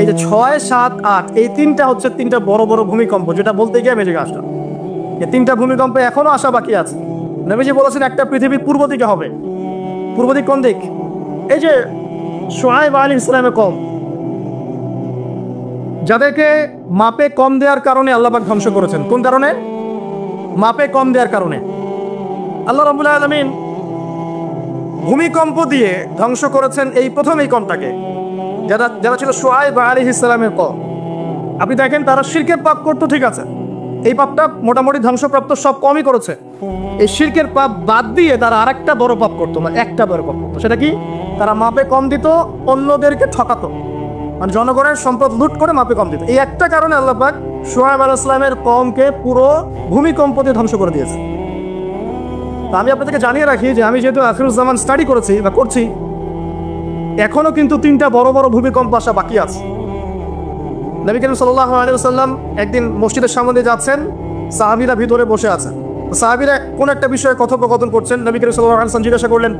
এই যে 6, 7, 8 এই তিনটা হচ্ছে তিনটা বড় বড় ভূমিকম্প, যেটা বলতে গিয়ে মেজে আসলো। এই তিনটা ভূমিকম্পে এখনো আসা বাকি আছে। নবীজি বলেছেন একটা পৃথিবীর পূর্ব দিকে হবে। পূর্ব দিক কোন দিক? এই যে শুআয়ব আলাইহিস সালামের কওম, যাদেরকে মাপে কম দেওয়ার কারণে আল্লাহ পাক ধ্বংস করেছেন। কোন কারণে? মাপে কম দেওয়ার কারণে। আল্লাহ রাব্বুল আলামিন ভূমিকম্প দিয়ে ধ্বংস করেছেন এই প্রথম এই কমটাকে, যারা ছিল শুআয়ব আলাইহিস সালামের কওম। আপনি দেখেন তারা শিরকের পাপ করতো, ঠিক আছে, এই পাপটা মোটামুটি ধ্বংসপ্রাপ্ত সব কমই করেছে। এই শিরকের পাপ বাদ দিয়ে তারা আরেকটা বড় পাপ করতো, মানে একটা বড় পাপ করতো। সেটা কি? তারা মাপে কম দিত, অন্যদেরকে ঠকাতো, মানে জনগণের সম্পদ লুট করে মাপে কম দিত। এই একটা কারণে আল্লাহ পাক শুআয়ব আলাইহিস সালামের কওমকে পুরো ভূমিকম্প দিয়ে ধ্বংস করে দিয়েছে। তো আমি আপনাদেরকে জানিয়ে রাখি যে আমি যেহেতু আখিরুজ্জামান স্টাডি করেছি বা করছি, এখনো কিন্তু তিনটা বড় বড় ভূমিকম্প আসা বাকি আছে। নবী করিম সাল্লাল্লাহু আলাইহি ওয়াসাল্লাম একদিন মসজিদের সামনে দিয়ে যাচ্ছেন, সাহাবীরা ভিতরে বসে আছেন। সাহাবীরা কোন একটা বিষয়ে কথোপকথন করছেন। নবী করিম সাল্লাল্লাহু আলাইহি ওয়াসাল্লাম জিজ্ঞাসা করলেন,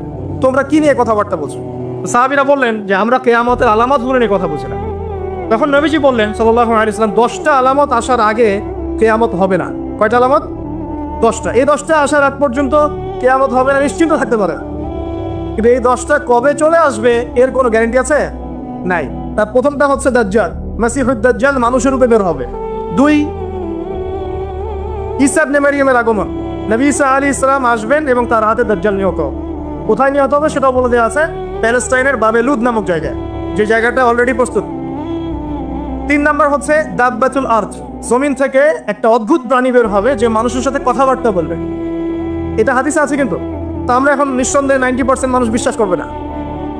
তোমরা কি নিয়ে কথাবার্তা বলছো? সাহাবীরা বললেন যে আমরা কিয়ামতের আলামতগুলো নিয়ে কথা বলছিলাম। তখন নবীজি বললেন সাল্লাল্লাহু আলাইহি ওয়াসাল্লাম, 10টা আলামত আসার আগে কিয়ামত হবে না। কয়টা আলামত? 10টা। এই 10টা আসার আগ পর্যন্ত কিয়ামত হবে না নিশ্চিন্ত থাকতে পারে। কিন্তু এই 10টা কবে চলে আসবে এর কোনো গ্যারান্টি আছে? নাই। তার প্রথমটা হচ্ছে দাজ্জাল, মাসিহুদ দাজ্জাল মানুষের রূপে বের হবে। 2, ঈসা ইবনে মারইয়ামের আগমন। নবী ঈসা আলাইহিস সালাম আসবেন এবং তার হাতে দাজ্জাল নিহত হবে। কোথায় নিহত হবে সেটাও বলে দেওয়া আছে, প্যালেস্টাইনের বাবেলুদ নামক জায়গায়, যে জায়গাটা অলরেডি প্রস্তুত। 3 নাম্বার হচ্ছে দাব্বাতুল আরদ, জমিন থেকে একটা অদ্ভুত প্রাণী বের হবে যে মানুষের সাথে কথাবার্তা বলবে। এটা হাদিসে আছে, কিন্তু তা আমরা এখন নিঃসন্দেহে 90% মানুষ বিশ্বাস করবে না।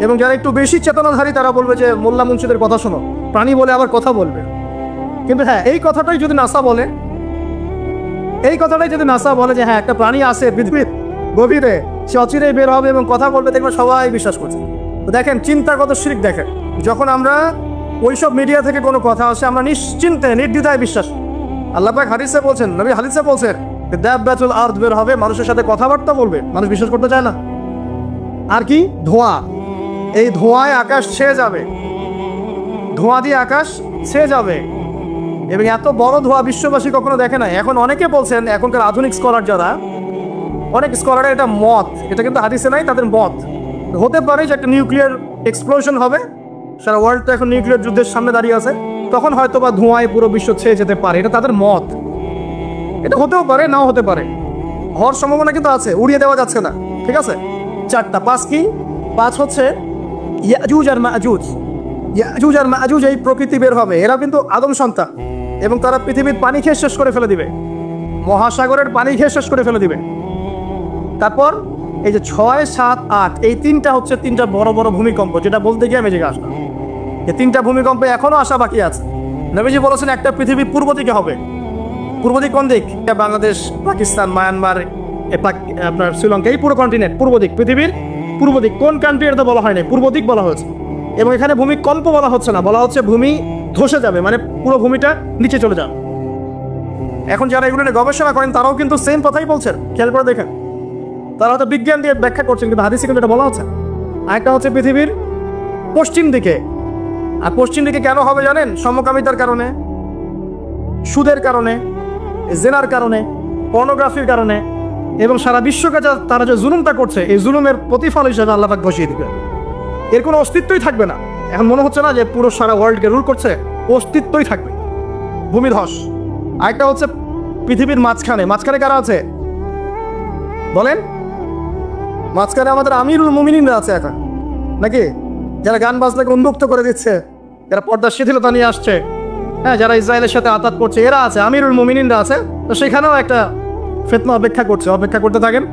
এবং যারা একটু বেশি চেতনাধারী তারা বলবে যে মোল্লা মুন্সিদের কথা শোনো, প্রাণী বলে আবার কথা বলবে। কিন্তু হ্যাঁ, এই কথাটাই যদি নাসা বলে, যে হ্যাঁ একটা প্রাণী আছে পৃথিবীর গভীরে, সে অচিরেই বের হবে এবং কথা বলবে, দেখবে সবাই বিশ্বাস করছে। তো দেখেন চিন্তার কত শিরক। দেখেন যখন আমরা ওইসব মিডিয়া থেকে কোনো কথা আসে আমরা নিশ্চিন্তে নির্দ্বিধায় বিশ্বাস। আল্লাহ পাক হাদিসে বলছেন, নবী হাদিসে বলছেন দাব্বাতুল আরদ বের হবে, মানুষের সাথে কথাবার্তা বলবে, মানুষ বিশ্বাস করতে চায় না। আর কি? ধোঁয়া। এই ধোঁয়ায় আকাশ ছেয়ে যাবে, ধোঁয়া দিয়ে আকাশ ছেয়ে যাবে। এবং এত বড় ধোঁয়া বিশ্ববাসী কখনো দেখে নাই। এখন অনেকে বলছেন, এখনকার আধুনিক স্কলার যারা, অনেক স্কলারের এটা মত, এটা কিন্তু হাদিসে নাই, তাদের মত হতে পারে যে একটা নিউক্লিয়ার এক্সপ্লোশন হবে, সারা ওয়ার্ল্ড তো এখন নিউক্লিয়ার যুদ্ধের সামনে দাঁড়িয়ে আছে, তখন হয়তো বা ধোঁয়ায় পুরো বিশ্ব ছেয়ে যেতে পারে। এটা তাদের মত, এটা হতেও পারে, নাও হতে পারে, হওয়ার সম্ভাবনা কিন্তু আছে, উড়িয়ে দেওয়া যাচ্ছে না। ঠিক আছে, 4টা। 5 কি? 5 হচ্ছে ইয়াজুজ আর মাজুজ। ইয়াজুজ আর মাজুজ এই প্রকৃতি বের হবে, এরা কিন্তু আদম সন্তান, এবং তারা পৃথিবীর পানি খেয়ে শেষ করে ফেলে দিবে, মহাসাগরের পানি খেয়ে শেষ করে ফেলে দিবে। তারপর এই যে 6, 7, 8 এই তিনটা হচ্ছে তিনটা বড় বড় ভূমিকম্প, যেটা বলতে গিয়ে মেজে আসলো। এই তিনটা ভূমিকম্পে এখনো আসা বাকি আছে। নবীজি বলেছেন একটা পৃথিবীর পূর্ব দিকে হবে। পূর্ব দিক কোন দিক? বাংলাদেশ, পাকিস্তান, মায়ানমার, আপনার শ্রীলঙ্কা, এই পুরো কন্টিনেন্ট পূর্ব দিক, পৃথিবীর পূর্ব দিক। কোন কান্ট্রি এটা বলা হয় নাই, পূর্ব দিক বলা হয়েছে। এবং এখানে ভূমিকম্প বলা হচ্ছে না, বলা হচ্ছে ভূমি ধসে যাবে, মানে পুরো ভূমিটা নিচে চলে যাবে। এখন যারা এগুলো নিয়ে গবেষণা করেন তারাও কিন্তু সেম কথাই বলছেন, খেয়াল করে দেখেন। তারা হয়তো বিজ্ঞান দিয়ে ব্যাখ্যা করছেন, কিন্তু হাদিসে কিন্তু এটা বলা হচ্ছে। আরেকটা হচ্ছে পৃথিবীর পশ্চিম দিকে। আর পশ্চিম দিকে কেন হবে জানেন? সমকামিতার কারণে, সুদের কারণে, জেনার কারণে, পর্নোগ্রাফির কারণে, এবং সারা বিশ্বকে তারা যে জুলুমটা করছে, এই জুলুমের প্রতিফল হিসেবে আল্লাহ পাক বসিয়ে দিবে। এর কোনো অস্তিত্বই থাকবে না। এখন মনে হচ্ছে না যে পুরো সারা ওয়ার্ল্ডকে রুল করছে, অস্তিত্বই থাকবে, ভূমিধস। আরেকটা হচ্ছে পৃথিবীর মাঝখানে কারা আছে বলেন? মাঝখানে আমাদের আমিরুল মুমিনিনরা আছে এখন, নাকি? যারা গান বাজনাকে উন্মুক্ত করে দিচ্ছে, যারা পর্দার শিথিলতা নিয়ে আসছে, হ্যাঁ, যারা ইসরায়েলের সাথে আতাত করছে, এরা আছে, আমিরুল মুমিনিনরা আছে। তো সেখানেও একটা ফিতনা অপেক্ষা করতে থাকেন।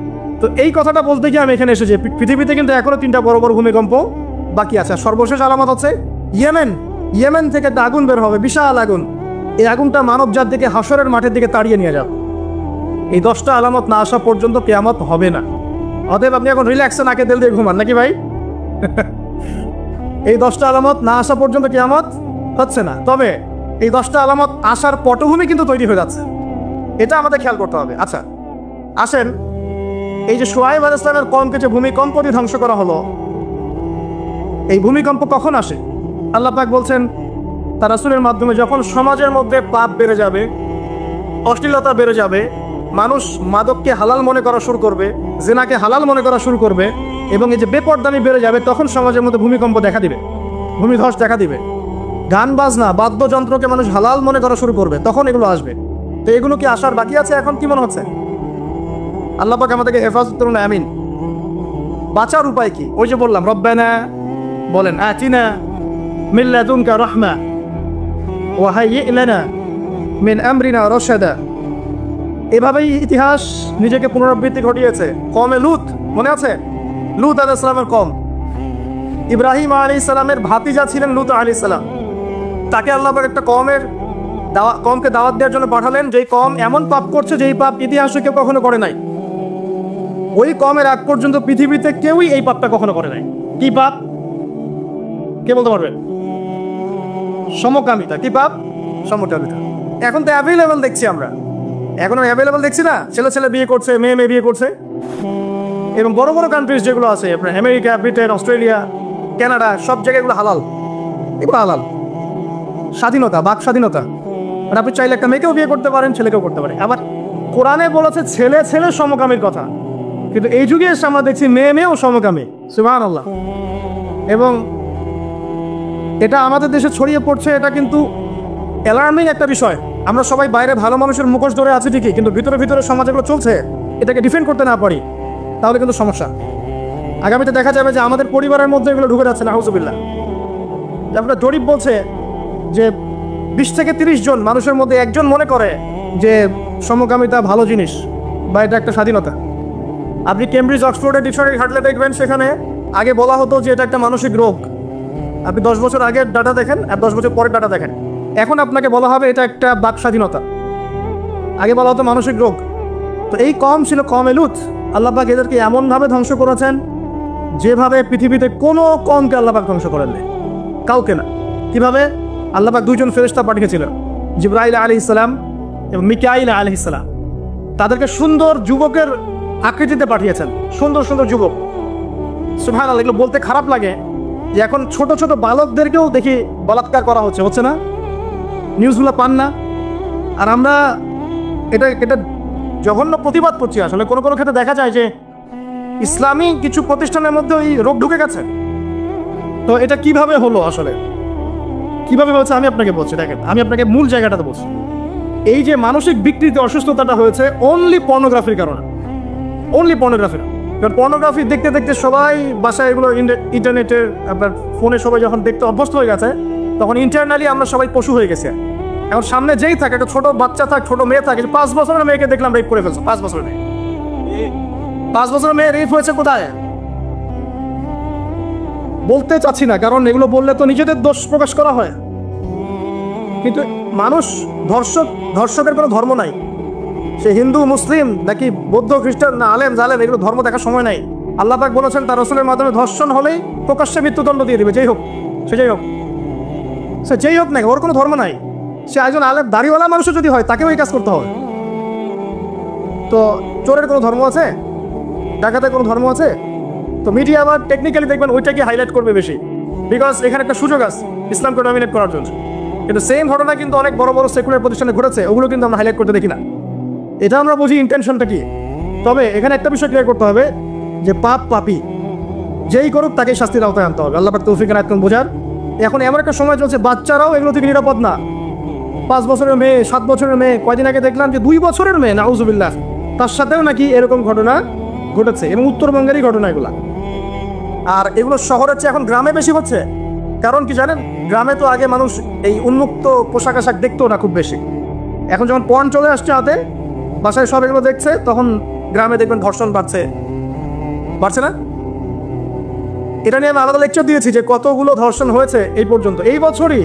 তো এই কথাটা বলতে গিয়ে আমি এখানে এসেছি, পৃথিবীতে কিন্তু এখনো 3টা বড় বড় ভূমিকম্প বাকি আছে। সর্বশেষ আলামত হচ্ছে ইয়েমেন থেকে একটা আগুন বের হবে, বিশাল আগুন। এই আগুনটা মানব জাত থেকে হাসরের মাঠের দিকে তাড়িয়ে নিয়ে যাবে। এই 10টা আলামত না আসা পর্যন্ত কিয়ামত হবে না। অতএব আপনি এখন রিল্যাক্সে নাকে তেল দিয়ে ঘুমান, নাকি ভাই? এই 10টা আলামত না আসা পর্যন্ত কিয়ামত হচ্ছে না। তবে এই 10টা আলামত আসার পটভূমি কিন্তু তৈরি হয়ে যাচ্ছে, এটা আমাদের খেয়াল করতে হবে। আচ্ছা আসেন, এই যে শুআয়ব আলাইহিস সালামের কওমকে যে ভূমিকম্প দিয়ে ধ্বংস করা হলো, এই ভূমিকম্প কখন আসে? আল্লাহ পাক বলছেন তার রাসূলের মাধ্যমে যখন সমাজের মধ্যে পাপ বেড়ে যাবে, অশ্লীলতা বেড়ে যাবে, মানুষ মাদককে হালাল মনে করা শুরু করবে, জিনাকে হালাল মনে করা শুরু করবে, এবং এই যে বেপরদামি বেড়ে যাবে, তখন সমাজের মধ্যে ভূমিকম্প দেখা দিবে, ভূমিধস দেখা দিবে। গান বাজনা বাদ্যযন্ত্রকে মানুষ হালাল মনে করা শুরু করবে, তখন এগুলো আসবে। তো এগুলো কি আসার বাকি আছে? এখন কি মনে হচ্ছে? আল্লাহ পাক আমাদেরকে হেফাজত করুন, আমিন। বাঁচার উপায় কি? ওই যে বললাম, রব্বানা বলেন, আতিনা মিন লাদুনকা রাহমা ওয়া হাইয়্ লানা মিন আমরিনা রাশাদা। এভাবেই ইতিহাস নিজেকে পুনরাবৃত্তি ঘটিয়েছে। কওমে লূত, মনে আছে? লূত আলাইহিস সালামের কওম, ইব্রাহিম আলাইহিস সালামের ভাতিজা ছিলেন লূত আলাইহিস সালাম। তাকে আল্লাহ পাক একটা কওমকে দাওয়াত দেওয়ার জন্য পাঠালেন, যেই কওম এমন পাপ করছে যেই পাপ ইতিহাসে কেউ কখনো করে নাই। ওই কওমের আগ পর্যন্ত পৃথিবীতে কেউই এই পাপটা কখনো করে নাই। কি পাপ? কে বলতে পারবেন? সমকামিতা। কি পাপ? সমকামিতা। এখন তো অ্যাভেলেবল দেখছি আমরা, এখন অ্যাভেলেবল দেখছি না, ছেলে ছেলে বিয়ে করছে, মেয়ে মেয়ে বিয়ে করছে। এবং বড় বড় কান্ট্রিজ যেগুলো আছে, আপনার আমেরিকা, ব্রিটেন, অস্ট্রেলিয়া, কানাডা, সব জায়গায় এগুলো হালাল। এগুলো হালাল। স্বাধীনতা, বাক স্বাধীনতা। মানে আপনি চাইলে একটা মেয়েকেও বিয়ে করতে পারেন, ছেলেকেও করতে পারেন। আবার কোরআনে বলেছে ছেলে ছেলে সমকামীর কথা, কিন্তু এই যুগে এসে আমরা দেখছি মেয়ে মেয়েও সমকামী। সুবহানাল্লাহ। এবং এটা আমাদের দেশে ছড়িয়ে পড়ছে, এটা কিন্তু অ্যালার্মিং একটা বিষয়। আমরা সবাই বাইরে ভালো মানুষের মুখোশ ধরে আছি ঠিকই, কিন্তু ভিতরে ভিতরে সমাজ এগুলো চলছে, এটাকে ডিফেন্ড করতে না পারি, তাহলে কিন্তু সমস্যা। আগামীতে দেখা যাবে যে আমাদের পরিবারের মধ্যে এগুলো ঢুকে যাচ্ছে, নাউজুবিল্লাহ। আমরা জরিপ বলছে যে 20 থেকে 30 জন মানুষের মধ্যে একজন মনে করে যে সমকামিতা ভালো জিনিস বা এটা একটা স্বাধীনতা। আপনি কেমব্রিজ অক্সফোর্ডের ডিকশনারি ঘাটলে দেখবেন, সেখানে আগে বলা হতো যে এটা একটা মানসিক রোগ। আপনি 10 বছর আগের ডাটা দেখেন আর 10 বছর পরের ডাটা দেখেন, এখন আপনাকে বলা হবে এটা একটা বাক স্বাধীনতা। আগে বলা হতো মানসিক রোগ। তো এই কওম ছিল কওমে লূত। আল্লাহ পাক এদেরকে এমনভাবে ধ্বংস করেছেন যেভাবে পৃথিবীতে কোনো কওমকে আল্লাহ পাক ধ্বংস করেননি, কাউকে না। কিভাবে? আল্লাহ পাক 2 জন ফেরেশতা পাঠিয়েছিলেন, জিবরাইল আলাইহিস সালাম এবং মিকাইল আলাইহিস সালাম। তাদেরকে সুন্দর যুবকের আকৃতিতে পাঠিয়েছেন, সুন্দর সুন্দর যুবক। সুবহানাল্লাহ। এগুলো বলতে খারাপ লাগে যে এখন ছোট ছোট বালকদেরকেও দেখি বলাৎকার করা হচ্ছে না? নিউজগুলো পান না? আর আমরা এটা জঘন্য প্রতিবাদ করছি। আসলে কোনো কোনো ক্ষেত্রে দেখা যায় যে ইসলামী কিছু প্রতিষ্ঠানের মধ্যে এই রোগ ঢুকে গেছে। তো এটা কিভাবে হলো, আসলে কিভাবে হচ্ছে আমি আপনাকে বলছি। দেখেন, আমি আপনাকে মূল জায়গাটাতে বলছি। এই যে মানসিক বিকৃতি, অসুস্থতাটা হয়েছে অনলি পর্নোগ্রাফির কারণে, অনলি পর্নোগ্রাফির। কারণ পর্নোগ্রাফি দেখতে দেখতে সবাই বাসায় এগুলো ইন্টারনেটের আপনার ফোনে সবাই যখন দেখতে অভ্যস্ত হয়ে গেছে, তখন ইন্টারনালি আমরা সবাই পশু হয়ে গেছে। এখন সামনে যেই থাকে, একটা ছোট বাচ্চা থাক, ছোট মেয়ে থাকে, 5 বছরের মেয়েকে দেখলাম রেপ করে ফেলছে। 5 বছরের মেয়ে, 5 বছরের মেয়ে রেপ হয়েছে কোথায়? বলতে চাচ্ছি না, কারণ এগুলো বললে তো নিজেদের দোষ প্রকাশ করা হয়। কিন্তু মানুষ ধর্ষকের কোনো ধর্ম নাই। সে হিন্দু, মুসলিম, নাকি বৌদ্ধ, খ্রিস্টান, না আলেম জালেম, এগুলো ধর্ম দেখার সময় নাই। আল্লাহ পাক বলেছেন তার রাসূলের মাধ্যমে ধর্ষণ হলেই প্রকাশ্যে মৃত্যুদণ্ড দিয়ে দিবে, যেই হোক, সে যেই হোক না, ওর কোনো ধর্ম নাই। সে একজন আলেম দাড়িওয়ালা মানুষও যদি হয়, তাকেও এই কাজ করতে হবে। তো চোরের কোনো ধর্ম আছে? ডাকাতের কোনো ধর্ম আছে? তো মিডিয়া আবার টেকনিক্যালি দেখবেন ওইটাকে হাইলাইট করবে বেশি, বিকজ এখানে একটা সুযোগ আছে ইসলামকে ডমিনেট করার জন্য। কিন্তু সেম ঘটনা কিন্তু অনেক বড় বড় সেকুলার প্রতিষ্ঠানে ঘটেছে, ওগুলো কিন্তু আমরা হাইলাইট করতে দেখি না। এটা আমরা বুঝি ইন্টেনশনটা কি। তবে এখানে একটা বিষয় ক্লিয়ার করতে হবে যে পাপ পাপী যেই করুক তাকে শাস্তির আওতায় আনতে হবে। আল্লাহ পাক তৌফিক দান করুন বোঝার। এখন এমন একটা সময় চলছে, বাচ্চারাও এগুলো থেকে নিরাপদ না। 5 বছরের মেয়ে, 7 বছরের মেয়ে, কয়দিন আগে দেখলাম যে 2 বছরের মেয়ে, নাউজুবিল্লাহ, তার সাথেও নাকি এরকম ঘটনা ঘটেছে, এবং উত্তরবঙ্গেরই ঘটনা এগুলা। আর এগুলো শহরের চেয়ে এখন গ্রামে বেশি হচ্ছে। কারণ কি জানেন? গ্রামে তো আগে মানুষ এই উন্মুক্ত পোশাক আশাক দেখতো না খুব বেশি। এখন যখন পর্ন চলে আসছে হাতে, বাসায় সব এগুলো দেখছে, তখন গ্রামে দেখবেন ধর্ষণ বাড়ছে না? এটা নিয়ে আমি আলাদা লেকচার দিয়েছি যে কতগুলো ধর্ষণ হয়েছে এই পর্যন্ত। এই বছরই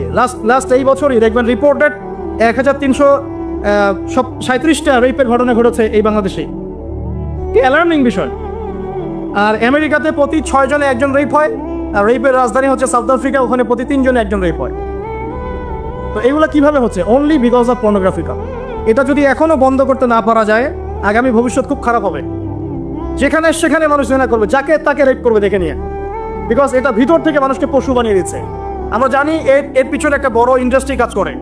লাস্ট এই বছরই দেখবেন রিপোর্টেড 1337টা রেপের ঘটনা ঘটেছে এই বাংলাদেশে। কি অ্যালার্মিং বিষয়। আর আমেরিকাতে প্রতি 6 জনে 1 জন রেপ হয়, আর রেপের রাজধানী হচ্ছে সাউথ আফ্রিকা, ওখানে প্রতি 3 জনে 1 জন রেপ হয়। তো এগুলো কিভাবে হচ্ছে? Only because of pornography. এটা যদি এখনো বন্ধ করতে না পারা যায়, আগামী ভবিষ্যৎ খুব খারাপ হবে। যেখানে সেখানে মানুষ জেনা করবে, যাকে তাকে রেপ করবে দেখে নিয়ে, বিকজ এটা ভিতর থেকে মানুষকে পশু বানিয়ে দিচ্ছে। আমরা জানি এর পিছনে একটা বড় ইন্ডাস্ট্রি কাজ করে,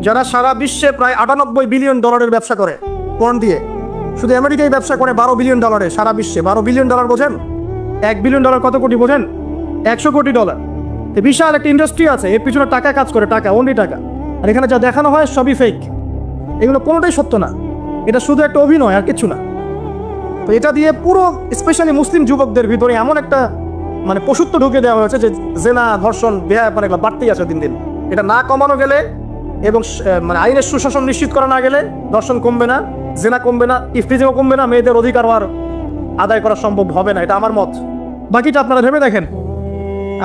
যারা সারা বিশ্বে প্রায় 98 বিলিয়ন ডলারের ব্যবসা করে পর্ন দিয়ে। শুধু আমেরিকায় ব্যবসা করে 12 বিলিয়ন ডলারে, সারা বিশ্বে 12 বিলিয়ন ডলার বোঝেন? 1 বিলিয়ন ডলার কত কোটি বোঝেন? 100 কোটি ডলার। তো বিশাল একটা ইন্ডাস্ট্রি আছে, এর পিছনে টাকা কাজ করে, টাকা, অনলি টাকা। আর এখানে যা দেখানো হয় সবই ফেক, এগুলো কোনোটাই সত্য না, এটা শুধু একটা অভিনয় আর কিছু না। তো এটা দিয়ে পুরো স্পেশালি মুসলিম যুবকদের ভিতরে এমন একটা মানে পশুত্ব ঢুকে দেওয়া হয়েছে যে জেনা, ধর্ষণ, বেহায়াপনা এগুলো বাড়তেই আছে দিন দিন। এটা না কমানো গেলে এবং মানে আইনের সুশাসন নিশ্চিত করা না গেলে ধর্ষণ কমবে না, জেনা কমবে না, ইফতিজিংও কমবে না, মেয়েদের অধিকার আর আদায় করা সম্ভব হবে না, এটা আমার মত। বাকিটা আপনারা ভেবে দেখেন,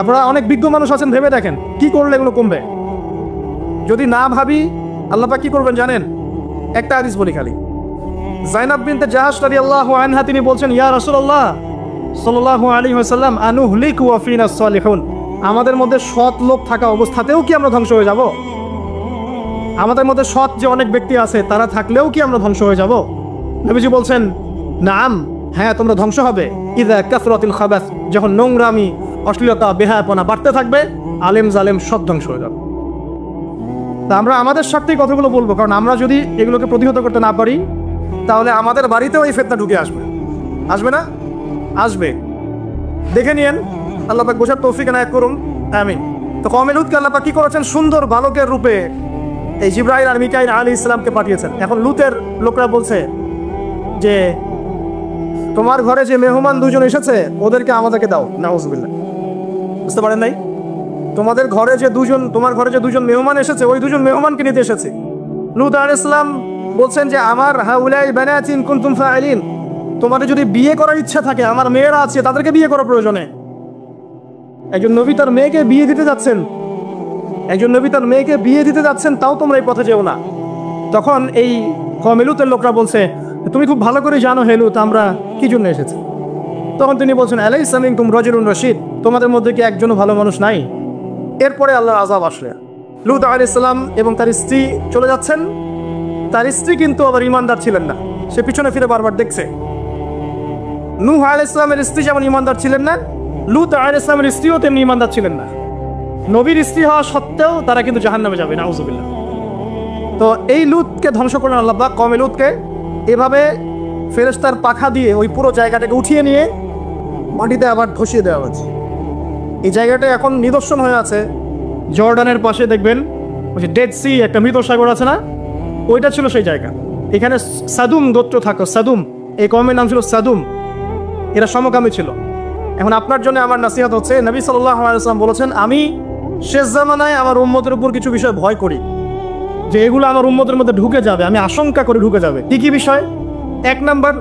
আপনারা অনেক বিজ্ঞ মানুষ আছেন, ভেবে দেখেন কি করলে এগুলো কমবে। যদি না ভাবি আল্লাহ পাক কি করবেন জানেন? একটা হাদিস বলি খালি। যায়নাব বিনতে জাহাশ রাদিয়াল্লাহু আনহা তিনি বলছেন, ইয়া রাসূলুল্লাহ সাল্লাল্লাহু আলাইহি ওয়াসাল্লাম, আনুহলিকু ওয়া ফিনা সালিহুন, আমাদের মধ্যে সৎ লোক থাকা অবস্থাতেও কি আমরা ধ্বংস হয়ে যাব? আমাদের মধ্যে সৎ যে অনেক ব্যক্তি আছে তারা থাকলেও কি আমরা ধ্বংস হয়ে যাব? নবীজি বলছেন, নাম, হ্যাঁ তোমরা ধ্বংস হবে। ইযা কাসরাতিল খাবাস, যখন নোংরামি, অশ্লীলতা, বেহায়াপনা বাড়তে থাকবে, আলেম জালেম সব ধ্বংস হয়ে যাবে। তা আমরা আমাদের স্বার্থেই কথাগুলো বলবো, কারণ আমরা যদি এগুলোকে প্রতিহত করতে না পারি তাহলে আমাদের বাড়িতেও এই ফিতনা ঢুকে আসবে। আসবে না? আসবে। দেখে নিয়েন, আল্লাহ পাক বোঝার তৌফিক এনায়েত করুন, আমিন। তো কওমে লূতকে আল্লাহ পাক কি করেছেন? সুন্দর বালকের রূপে এই জিবরাইল আর মিকাইল আলাইহিস সালামকে পাঠিয়েছেন। এখন লূতের লোকরা বলছে যে তোমার ঘরে যে মেহমান দুজন এসেছে ওদেরকে আমাদেরকে দাও। নাউজুবিল্লাহ, বুঝতে পারেন নাই? তোমার ঘরে যে দুজন মেহমান এসেছে ওই দুজন মেহমানকে নিতে এসেছে। লূত আলাইহিস সালাম বলছেন যে আমার হাউলাই বানাতি ইন কুনতুম ফাইলিন, তোমাদের যদি বিয়ে করার ইচ্ছা থাকে, আমার মেয়েরা আছে তাদেরকে বিয়ে করার প্রয়োজনে। একজন নবী তার মেয়েকে বিয়ে দিতে যাচ্ছেন, তাও তোমরা এই পথে যেও না। তখন এই কওমে লূতের লোকরা বলছে, তুমি খুব ভালো করে জানো হে লূত আমরা কি জন্য এসেছি। তখন তিনি বলছেন, আলাইসা মিনকুম রাজুলুন রশীদ, তোমাদের মধ্যে কি একজনও ভালো মানুষ নাই? এরপরে আল্লাহর আযাব আসলে লূত আলাইহিস সালাম এবং তার স্ত্রী চলে যাচ্ছেন। তার স্ত্রী কিন্তু আবার ঈমানদার ছিলেন না, সে পিছনে ফিরে বারবার দেখছে। নূহ আলাইহিস সালামের স্ত্রী যেমন ঈমানদার ছিলেন না, লূত আলাইহিস সালামের স্ত্রীও তেমনি ঈমানদার ছিলেন না। নবীর স্ত্রী হওয়া সত্ত্বেও তারা কিন্তু জাহান্নামে যাবে, নাউজুবিল্লাহ। তো এই লূতকে ধ্বংস করলেন আল্লাহ পাক, কওমে লূতকে এভাবে ফেরেশতার পাখা দিয়ে ওই পুরো জায়গাটাকে উঠিয়ে নিয়ে মাটিতে আবার ধসিয়ে দেওয়া হয়েছে। এই জায়গাটা এখন নিদর্শন হয়ে আছে। জর্ডানের পাশে দেখবেন ওই যে ডেড সি, একটা মৃত সাগর আছে না, ওইটা ছিল সেই জায়গা। এখানে সাদুম গোত্র থাকতো, সাদুম, এই কওমের নাম ছিল সাদুম, এরা সমকামী ছিল। এখন আপনার জন্য আমার নসিহত হচ্ছে, নবী সাল্লাল্লাহু আলাইহি ওয়াসাল্লাম বলেছেন, আমি শেষ জামানায় আমার উম্মতের উপর কিছু বিষয় ভয় করি যে এগুলো আমার উম্মতের মধ্যে ঢুকে যাবে, আমি আশঙ্কা করি ঢুকে যাবে। কি কি বিষয়? 1 নাম্বার,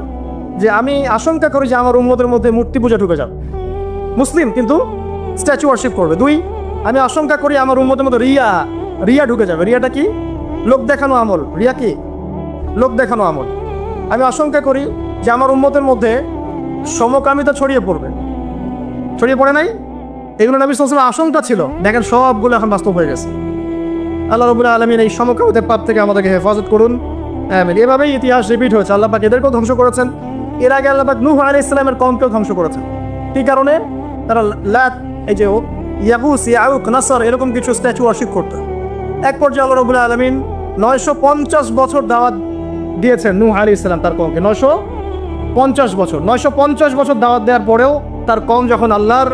যে আমি আশঙ্কা করি যে আমার উম্মতের মধ্যে মূর্তি পূজা ঢুকে যাবে, মুসলিম কিন্তু স্ট্যাচু ওয়ার্শিপ করবে। 2, আমি আশঙ্কা করি আমার উম্মতের মধ্যে রিয়া ঢুকে যাবে। রিয়াটা কি? লোক দেখানো আমল। রিয়া কি? লোক দেখানো আমল। আমি আশঙ্কা করি যে আমার উম্মতের মধ্যে সমকামিতা ছড়িয়ে পড়ে নাই? এগুলো নবী সাল্লাল্লাহু আলাইহি ওয়াসাল্লাম আশঙ্কা ছিল। দেখেন সবগুলো এখন বাস্তব হয়ে গেছে। আল্লাহ রাব্বুল আলামিন এই সমকামিতার পাপ থেকে আমাদেরকে হেফাজত করুন, আমিন। এভাবেই ইতিহাস রিপিট হয়েছে। আল্লাহ পাক এদেরকেও ধ্বংস করেছেন। এর আগে আল্লাহ পাক নূহ আলাইহিস সালামের কওমকেও ধ্বংস করেছেন। কি কারণে? তারা লাত, এই যে ইয়াগুস, ইয়াউক, নাসর এরকম কিছু স্ট্যাচু ওয়ার্শিপ করত। এক পর্যায়ে আল্লাহ রাব্বুল আলামিন 950 বছর দাওয়াত দিয়েছেন নূহ আলাইহিস সালাম তার কওমকে। 950 বছর দাওয়াত দেওয়ার পরেও তার কওম যখন আল্লাহর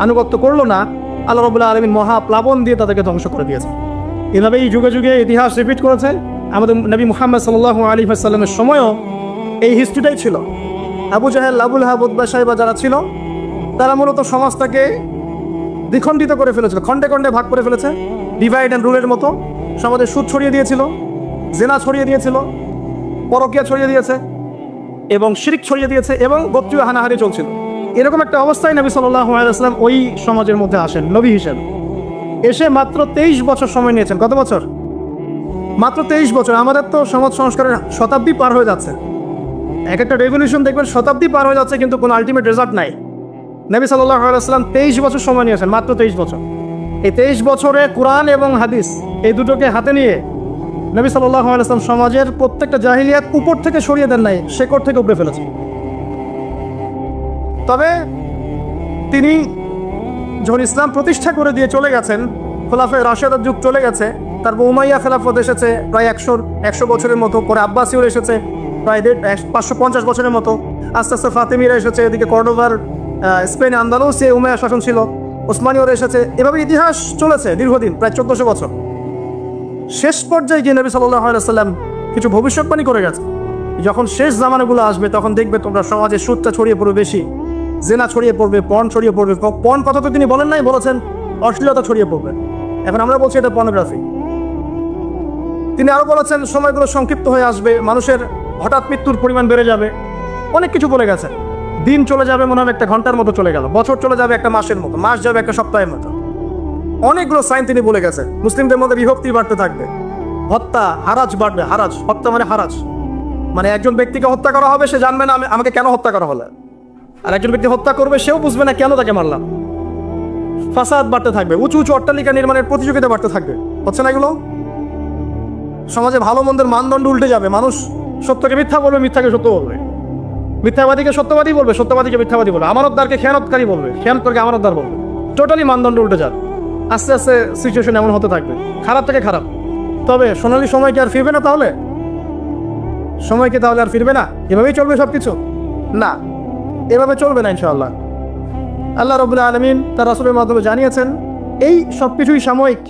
আনুগত্য করলো না, আল্লাহ রাব্বুল আলামিন মহাপ্লাবন দিয়ে তাদেরকে ধ্বংস করে দিয়েছে। এভাবেই যুগে যুগে ইতিহাস রিপিট করেছে। আমাদের নবী মুহাম্মদ সাল্লাল্লাহু আলাইহি ওয়াসাল্লামের সময়ও এই হিস্ট্রিটাই ছিল। আবু জাহেল, আবুল আহাব, উতবা, শাইবা যারা ছিল তারা মূলত সমাজটাকে দ্বিখণ্ডিত করে ফেলেছিল, খণ্ডে খণ্ডে ভাগ করে ফেলেছে, ডিভাইড অ্যান্ড রুলের মতো। সমাজে সুদ ছড়িয়ে দিয়েছিল, জেনা ছড়িয়ে দিয়েছিল, পরকীয়া ছড়িয়ে দিয়েছে এবং শিরক ছড়িয়ে দিয়েছে এবং গোত্রীয় হানাহানি চলছিল। এরকম একটা অবস্থায় নবী সাল্লাল্লাহু আলাইহি ওয়াসাল্লাম ওই সমাজের মধ্যে আসেন নবী হিসেবে। এসে মাত্র 23 বছর সময় নিয়েছেন। কত বছর? মাত্র 23 বছর। আমাদের তো সমাজ সংস্কারের শতাব্দী পার হয়ে যাচ্ছে। এক একটা রেভলিউশন দেখবেন শতাব্দী পার হয়ে যাচ্ছে, কিন্তু কোনো আলটিমেট রেজাল্ট নাই। নবী সাল্লাল্লাহু আলাইহি ওয়াসাল্লাম 23 বছর সময় নিয়েছেন, মাত্র 23 বছর। এই 23 বছরে কোরআন এবং হাদিস এই দুটোকে হাতে নিয়ে নবী সাল্লাল্লাহু আলাইহি ওয়াসাল্লাম সমাজের প্রত্যেকটা জাহিলিয়াত উপর থেকে সরিয়ে দেন নাই, শেকড় থেকে উপড়ে ফেলেছেন। তবে তিনি যখন ইসলাম প্রতিষ্ঠা করে দিয়ে চলে গেছেন, খোলাফায়ে রাশেদার যুগ চলে গেছে, তারপর উমাইয়া খেলাফত এসেছে প্রায় 100 বছরের মতো, পরে আব্বাসীয় এসেছে প্রায় 550 বছরের মতো, আস্তে আস্তে ফাতেমিরা এসেছে, এদিকে কর্ডোভার স্পেন আন্দালুসে উমাইয়া শাসন ছিল, ওসমানীয়রা এসেছে, এভাবে ইতিহাস চলেছে দীর্ঘদিন, প্রায় 1400 বছর। শেষ পর্যায়ে গিয়ে নবী সাল্লাল্লাহু আলাইহি ওয়াসাল্লাম কিছু ভবিষ্যৎবাণী করে গেছে, যখন শেষ জামানাগুলো আসবে তখন দেখবে তোমরা সমাজে সুদটা ছড়িয়ে পড়বে বেশি, জেনা ছড়িয়ে পড়বে, পর্ন ছড়িয়ে পড়বে। পর্ন কথা তো তিনি বলেন নাই, বলেছেন অশ্লীলতা ছড়িয়ে পড়বে। এখন আমরা বলছি এটা পর্নোগ্রাফি। তিনি আরো বলেছেন সময়গুলো সংক্ষিপ্ত হয়ে আসবে, মানুষের হঠাৎ মৃত্যুর পরিমাণ বেড়ে যাবে, অনেক কিছু বলে গেছেন। দিন চলে যাবে মনে হয় একটা ঘন্টার মতো চলে গেল, বছর চলে যাবে একটা মাসের মতো, মাস যাবে একটা সপ্তাহের মতো। অনেকগুলো সাইন তিনি বলে গেছেন। মুসলিমদের মধ্যে বিভক্তি বাড়তে থাকবে, হত্যা হারাজ বাড়বে। হারাজ, হত্যা মানে হারাজ, মানে একজন ব্যক্তিকে হত্যা করা হবে, সে জানবে না আমাকে কেন হত্যা করা হলো, আর একজন ব্যক্তি হত্যা করবে, সেও বুঝবে না কেন তাকে মারলাম। ফাসাদ বাড়তে থাকবে, উঁচু উঁচু অট্টালিকা নির্মাণের প্রতিযোগিতা বাড়তে থাকবে। হচ্ছে না এগুলো? সমাজে ভালো মন্দের মানদণ্ড উল্টে যাবে, মানুষ সত্যকে মিথ্যা বলবে, মিথ্যাকে সত্য বলবে, মিথ্যাবাদীকে সত্যবাদী বলবে, সত্যবাদীকে মিথ্যাবাদী বলবে, আমানতদারকে খেয়ানতকারী বলবে, খেয়ানতকারীকে আমানতদার বলবে। টোটালি মানদণ্ড উল্টে যাবে। আস্তে আস্তে সিচুয়েশন এমন হতে থাকবে, খারাপ থেকে খারাপ। তবে সোনালী সময় কি আর ফিরবে না? তাহলে সময় কি তাহলে আর ফিরবে না? এভাবেই চলবে সবকিছু? না, এভাবে চলবে না ইনশাআল্লাহ। আল্লাহ রাব্বুল আলামিন তার রাসূলের মাধ্যমে জানিয়েছেন এই সবকিছুই সাময়িক,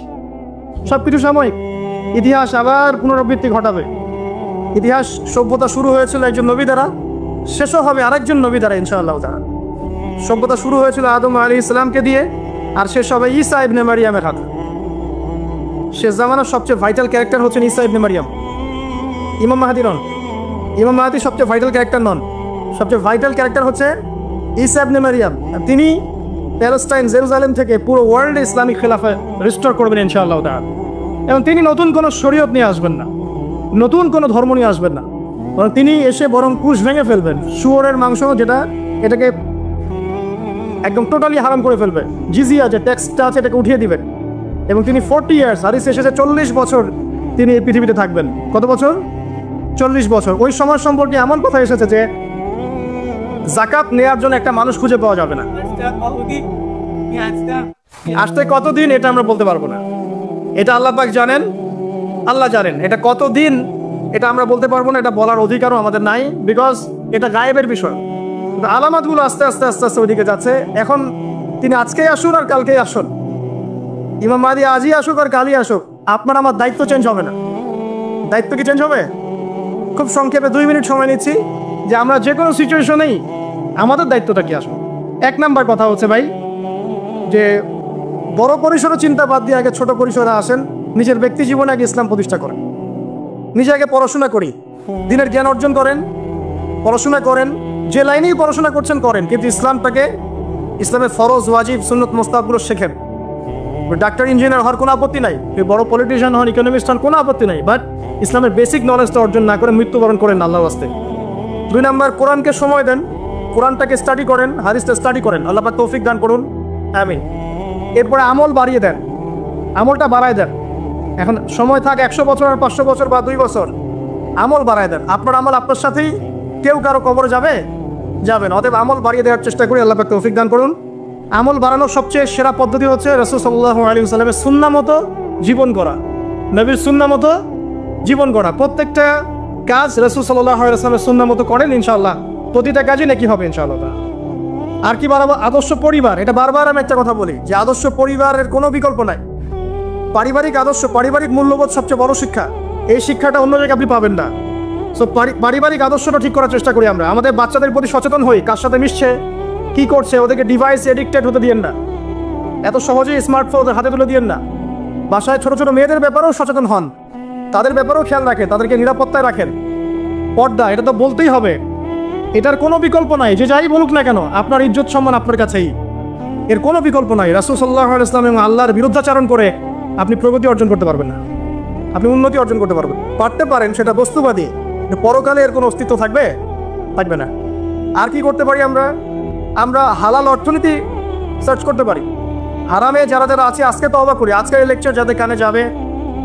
সবকিছু সাময়িক। ইতিহাস আবার পুনরাবৃত্তি ঘটাবে। ইতিহাস সভ্যতা শুরু হয়েছিল একজন নবী দ্বারা, শেষও হবে আরেকজন নবী দ্বারা ইনশাআল্লাহ তাআলা। সভ্যতা শুরু হয়েছিল আদম আলাইহিস সালামকে দিয়ে, আর শেষ হবে ঈসা ইবনে মারিয়ামের হাতে। শেষ জামানার সবচেয়ে ভাইটাল ক্যারেক্টার হচ্ছেন ঈসা ইবনে মারিয়াম। ইমাম মাহদী নন, ইমাম মাহদী সবচেয়ে ভাইটাল ক্যারেক্টার নন, সবচেয়ে ভাইটাল ক্যারেক্টার হচ্ছে ঈসা ইবনে মারিয়াম। তিনি প্যালেস্টাইন জেরুজালেম থেকে পুরো ওয়ার্ল্ডে ইসলামিক খেলাফা রিস্টোর করবেন ইনশাআল্লাহ তাআলা। এবং তিনি নতুন কোনো শরীয়ত নিয়ে আসবেন না, নতুন কোনো ধর্ম নিয়ে আসবেন না, বরং তিনি এসে বরং কুশ ভেঙে ফেলবেন। শুয়োরের মাংস যেটা, এটাকে একদম টোটালি হারাম করে ফেলবে। জিজিয়া যে ট্যাক্সটা আছে এটাকে উঠিয়ে দিবেন। এবং তিনি 40 ইয়ার্স, হাদিস এসেছে 40 বছর তিনি এই পৃথিবীতে থাকবেন। কত বছর? 40 বছর। ওই সময় সম্পর্কে এমন কথা এসেছে যে যাকাত নেওয়ার জন্য একটা মানুষ খুঁজে পাওয়া যাবে না। আসতে কতদিন এটা আমরা বলতে পারবো না, এটা আল্লাহ পাক জানেন, আল্লাহ জানেন। এটা কতদিন এটা আমরা বলতে পারবো না, এটা বলার অধিকারও আমাদের নাই, বিকজ এটা গায়েবের বিষয়। আলামাতগুলো আস্তে আস্তে আস্তে আস্তে ওইদিকে যাচ্ছে। এখন তিনি আজকেই আসুন আর কালকেই আসুন, ইমাম মাহদী আজই আসুক আর কালই আসুক, আপনার আমার দায়িত্ব চেঞ্জ হবে না। দায়িত্ব কি চেঞ্জ হবে? খুব সংক্ষেপে 2 মিনিট সময় নিচ্ছি যে আমরা যে কোনো সিচুয়েশনেই আমাদের দায়িত্বটা কি আসবে। 1 নাম্বার কথা হচ্ছে ভাই, যে বড় পরিসরে চিন্তা বাদ দিয়ে আগে ছোট পরিসরে আসেন, নিজের ব্যক্তি জীবনে আগে ইসলাম প্রতিষ্ঠা করেন। নিজে আগে পড়াশোনা করি, দিনের জ্ঞান অর্জন করেন, পড়াশোনা করেন, যে লাইনেই পড়াশোনা করছেন করেন, কিন্তু ইসলামটাকে, ইসলামের ফরজ ওয়াজিব সুন্নত মুস্তাহাবগুলো শেখেন। ডাক্তার ইঞ্জিনিয়ার হওয়ার কোনো আপত্তি নাই, বড় পলিটিশিয়ান হন, ইকোনমিস্ট হন, কোনো আপত্তি নাই, বাট ইসলামের বেসিক নলেজটা অর্জন না করে মৃত্যুবরণ করেন আল্লাহর ওয়াস্তে। 2 নাম্বার, কোরআনকে সময় দেন, কোরআনটাকে স্টাডি করেন, হাদিসটা স্টাডি করেন। আল্লাহ পাক তৌফিক দান করুন, আমিন। এরপরে আমল বাড়িয়ে দেন, আমলটা বাড়ায় দেন। এখন সময় থাক 100 বছর আর 500 বছর বা 2 বছর, আমল বাড়ায় দেন। আপনার আমল আপনার সাথেই, কেউ কারো কবরে যাবে না। অতএব আমল বাড়িয়ে দেওয়ার চেষ্টা করি, আল্লাহ পাক তৌফিক দান করুন। আমল বাড়ানোর সবচেয়ে সেরা পদ্ধতি হচ্ছে রাসূল সাল্লাল্লাহু আলাইহি ওয়াসাল্লামের সুন্নাহ মতো জীবন গড়া, নবীর সুন্নাহ মতো জীবন গড়া। প্রত্যেকটা কাজ রাসূল সাল্লাল্লাহু আলাইহি ওয়াসাল্লামের সুন্নাহ মতো করেন, ইনশাআল্লাহ প্রতিটা কাজই নাকি হবে ইনশাআল্লাহ। আর কি বাড়াবো? আদর্শ পরিবার। এটা বারবার আমি একটা কথা বলি যে আদর্শ পরিবারের কোনো বিকল্প নাই। পারিবারিক আদর্শ, পারিবারিক মূল্যবোধ সবচেয়ে বড় শিক্ষা। এই শিক্ষাটা অন্য জায়গায় আপনি পাবেন না। সো পারিবারিক আদর্শটা ঠিক করার চেষ্টা করি আমরা। আমাদের বাচ্চাদের প্রতি সচেতন হই, কার সাথে মিশছে, কি করছে, ওদেরকে ডিভাইস এডিক্টেড হতে দিয়েন না, এত সহজেই স্মার্টফোন ওদের হাতে তুলে দিয়েন না। বাসায় ছোট ছোট মেয়েদের ব্যাপারেও সচেতন হন, তাদের ব্যাপারেও খেয়াল রাখেন, তাদেরকে নিরাপত্তায় রাখেন। পর্দা, এটা তো বলতেই হবে, এটার কোনো বিকল্প নাই। যে যাই বলুক না কেন, আপনার ইজ্জত সম্মান আপনার কাছেই, এর কোনো বিকল্প নাই। রাসূল সাল্লাল্লাহু আলাইহি ওয়াসাল্লাম এবং আল্লাহর বিরুদ্ধাচরণ করে আপনি প্রগতি অর্জন করতে পারবেন না, আপনি উন্নতি অর্জন করতে পারতে পারেন সেটা বস্তুবাদী, পরকালে এর কোনো অস্তিত্ব থাকবে না। আর কি করতে পারি আমরা হালাল অর্থনীতি সার্চ করতে পারি। হারামে যারা যারা আছে আজকে তওবা করি, আজকের এই লেকচার যাদের কানে যাবে,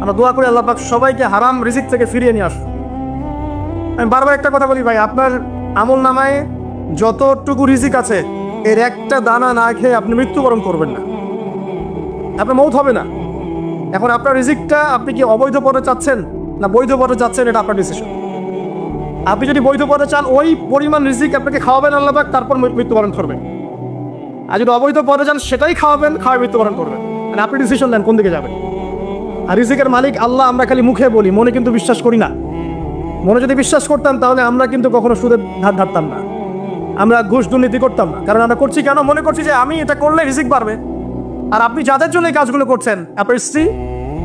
আমরা দোয়া করি আল্লাহ পাক সবাইকে হারাম রিজিক থেকে ফিরিয়ে নিয়ে আসুন। আমি বারবার একটা কথা বলি ভাই, আপনার আমল নামায় যতটুকু রিজিক আছে এর একটা দানা না খেয়ে আপনি মৃত্যুবরণ করবেন না, আপনার মৌত হবে না। এখন আপনার রিজিকটা আপনি কি অবৈধ পথে চাচ্ছেন না বৈধ পথে চাচ্ছেন, এটা আপনার ডিসিশন। আপনি যদি বৈধ পথে চান ওই পরিমাণ রিজিক আপনাকে খাওয়াবেন আল্লাহ পাক, তারপর মৃত্যুবরণ করবেন। আর যদি অবৈধ পথে চান সেটাই খাওয়াবেন, খাওয়াই মৃত্যুবরণ করবেন। মানে আপনি ডিসিশন নেন কোন দিকে যাবেন। আর রিজিকের মালিক আল্লাহ আমরা খালি মুখে বলি, মনে কিন্তু বিশ্বাস করি না। মনে যদি বিশ্বাস করতাম তাহলে আমরা কিন্তু কখনো সুদের ধার ধারতাম না, আমরা ঘুষ দুর্নীতি করতাম না। কারণ আমরা করছি কেন? মনে করছি যে আমি এটা করলে রিজিক বাড়বে। আর আপনি যাদের জন্য এই কাজগুলো করছেন, আপনার স্ত্রী,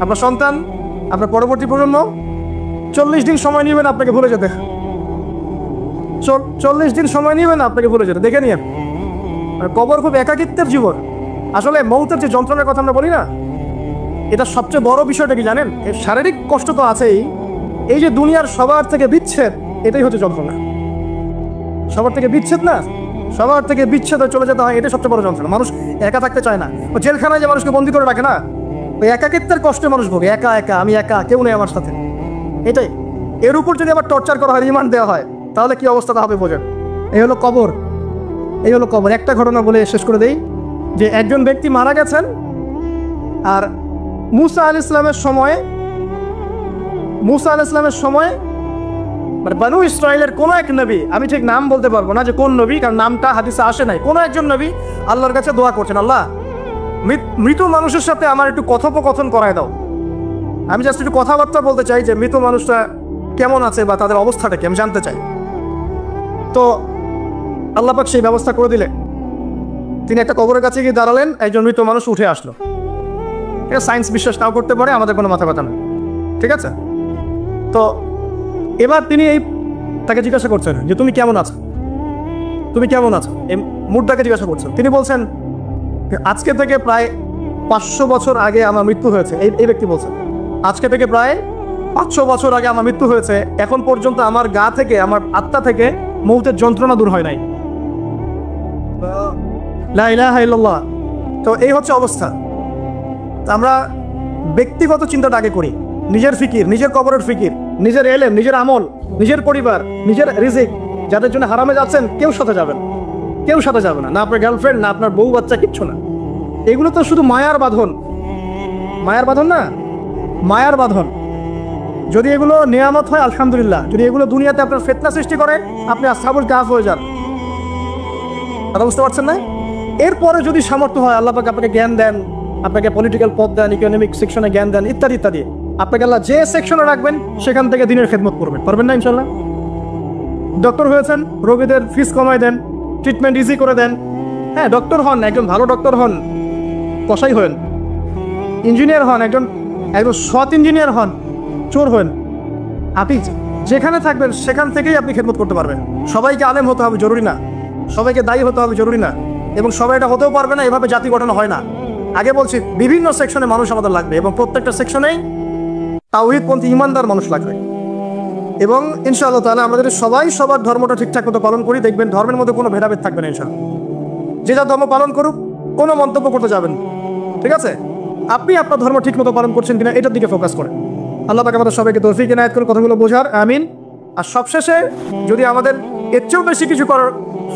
আপনার সন্তান, আপনার পরবর্তী প্রজন্ম, 40 দিন সময় নেবেন আপনাকে ভুলে যেতে। 40 দিন সময় নেবেন আপনাকে ভুলে যেতে, দেখে নিয়ে। কবর খুব একাকিত্বের জীবন। আসলে মৌতের যে যন্ত্রণার কথা আমরা বলি না, এটা সবচেয়ে বড় বিষয়টা কি জানেন? শারীরিক কষ্ট তো আছেই, এই যে দুনিয়ার সবার থেকে বিচ্ছেদ, এটাই হচ্ছে যন্ত্রণা। সবার থেকে বিচ্ছেদ না, সবার থেকে বিচ্ছেদ চলে যেতে হয়, এটাই সবচেয়ে বড় যন্ত্রণা। মানুষ একা থাকতে চায় না। ও জেলখানায় যে মানুষকে বন্দি করে রাখে না, ওই একাকিত্বের কষ্টে মানুষ ভোগে। একা একা, আমি একা, কেউ নেই আমার সাথে, এটাই। এর উপর যদি আবার টর্চার করা হয়, রিমান্ড দেওয়া হয়, তাহলে কি অবস্থাটা হবে বোঝেন। এই হলো কবর, এই হলো কবর। একটা ঘটনা বলে শেষ করে দেই, যে একজন ব্যক্তি মারা গেছেন, আর মুসা আলাইহিস সালামের সময় মানে বানু ইসরায়েলের কোন এক নবী, আমি ঠিক নাম বলতে পারবো না যে কোন নবী, কারণ নামটা হাদিসে আসে নাই, কোন একজন নবী আল্লাহর কাছে দোয়া করছেন, আল্লাহ মৃত মানুষের সাথে আমার একটু কথোপকথন করায় দাও। আমি জাস্ট একটু কথাবার্তা বলতে চাই যে মৃত মানুষটা কেমন আছে বা তাদের অবস্থাটা কি, আমি জানতে চাই। তো আল্লাহ পাক সেই ব্যবস্থা করে দিলেন। তিনি একটা কবরের কাছে গিয়ে দাঁড়ালেন, একজন মৃত মানুষ উঠে আসলো। এটা সায়েন্স বিশ্বাস নাও করতে পারে, আমাদের কোনো মাথা ব্যথা নেই, ঠিক আছে? তো এবার তিনি তাকে জিজ্ঞাসা করছেন যে তুমি কেমন আছো, তুমি কেমন আছো, এই মুর্দাকে জিজ্ঞাসা করছেন। তিনি বলছেন আজকে থেকে প্রায় 500 বছর আগে আমার মৃত্যু হয়েছে। এই ব্যক্তি বলছেন আজকে থেকে প্রায় 500 বছর আগে আমার মৃত্যু হয়েছে, এখন পর্যন্ত আমার গা থেকে, আমার আত্মা থেকে মৌতের যন্ত্রণা দূর হয় নাই। লা ইলাহা ইল্লাল্লাহ। তো এই হচ্ছে অবস্থা। আমরা ব্যক্তিগত চিন্তাটা আগে করি, নিজের ফিকির, নিজের কবরের ফিকির, নিজের এলেম, নিজের আমল, নিজের পরিবার, নিজের রিজিক। যাদের জন্য হারামে যাচ্ছেন কেউ সাথে যাবেন, কেউ সাথে যাবে না, না আপনার গার্লফ্রেন্ড, না আপনার বউ বাচ্চা, কিচ্ছু না। এগুলো তো শুধু মায়ার বাঁধন, মায়ার বাঁধন না, মায়ার বাঁধন। যদি এগুলো নেয়ামত হয় আলহামদুলিল্লাহ, যদি এগুলো দুনিয়াতে আপনার ফিতনা সৃষ্টি করে, আপনি আসহাবুল কাহফ হয়ে যান। কথা বুঝতে পারছেন না? এরপরে যদি সামর্থ্য হয়, আল্লাহ পাক আপনাকে জ্ঞান দেন, আপনাকে পলিটিক্যাল পদ দেন, ইকোনমিক সেকশনে জ্ঞান দেন, ইত্যাদি ইত্যাদি, আপনাকে আল্লাহ যে সেকশনে রাখবেন সেখান থেকে দিনের খেদমত করবেন, পারবেন না ইনশাল্লাহ? ডক্টর হয়েছেন, রোগীদের ফিস কমায় দেন, ট্রিটমেন্ট ইজি করে দেন। হ্যাঁ, ডক্টর হন, একজন ভালো ডক্টর হন, কসাই হন। ইঞ্জিনিয়ার হন, একজন সৎ ইঞ্জিনিয়ার হন, চোর হন। আপনি যেখানে থাকবেন সেখান থেকেই আপনি খেদমত করতে পারবেন। সবাইকে আলেম হতে হবে জরুরি না, সবাইকে দায়ী হতে হবে জরুরি না, এবং সবাই এটা হতেও পারবে না। এভাবে জাতি গঠন হয় না। আগে বলছি বিভিন্ন সেকশনে মানুষ আমাদের লাগবে, এবং প্রত্যেকটা সেকশনেই তাওহীদপন্থী ইমানদার মানুষ লাগবে। এবং ইনশাআল্লাহ তাআলা আমাদের সবাই সবার ধর্মটা ঠিকঠাক মতো পালন করি, দেখবেন ধর্মের মধ্যে কোনো ভেদাভেদ থাকবে না ইনশাআল্লাহ। যে যা ধর্ম পালন করুক, কোনো মন্তব্য করতে যাবেন, ঠিক আছে? আপনি আপনার ধর্ম ঠিক মতো পালন করছেন কিনা এটার দিকে ফোকাস করেন। আল্লাহ পাক আমাদের সবাইকে তৌফিক ইনায়াত করুন কথাগুলো বোঝার, আমিন। আর সবশেষে যদি আমাদের এর চেয়েও বেশি কিছু করার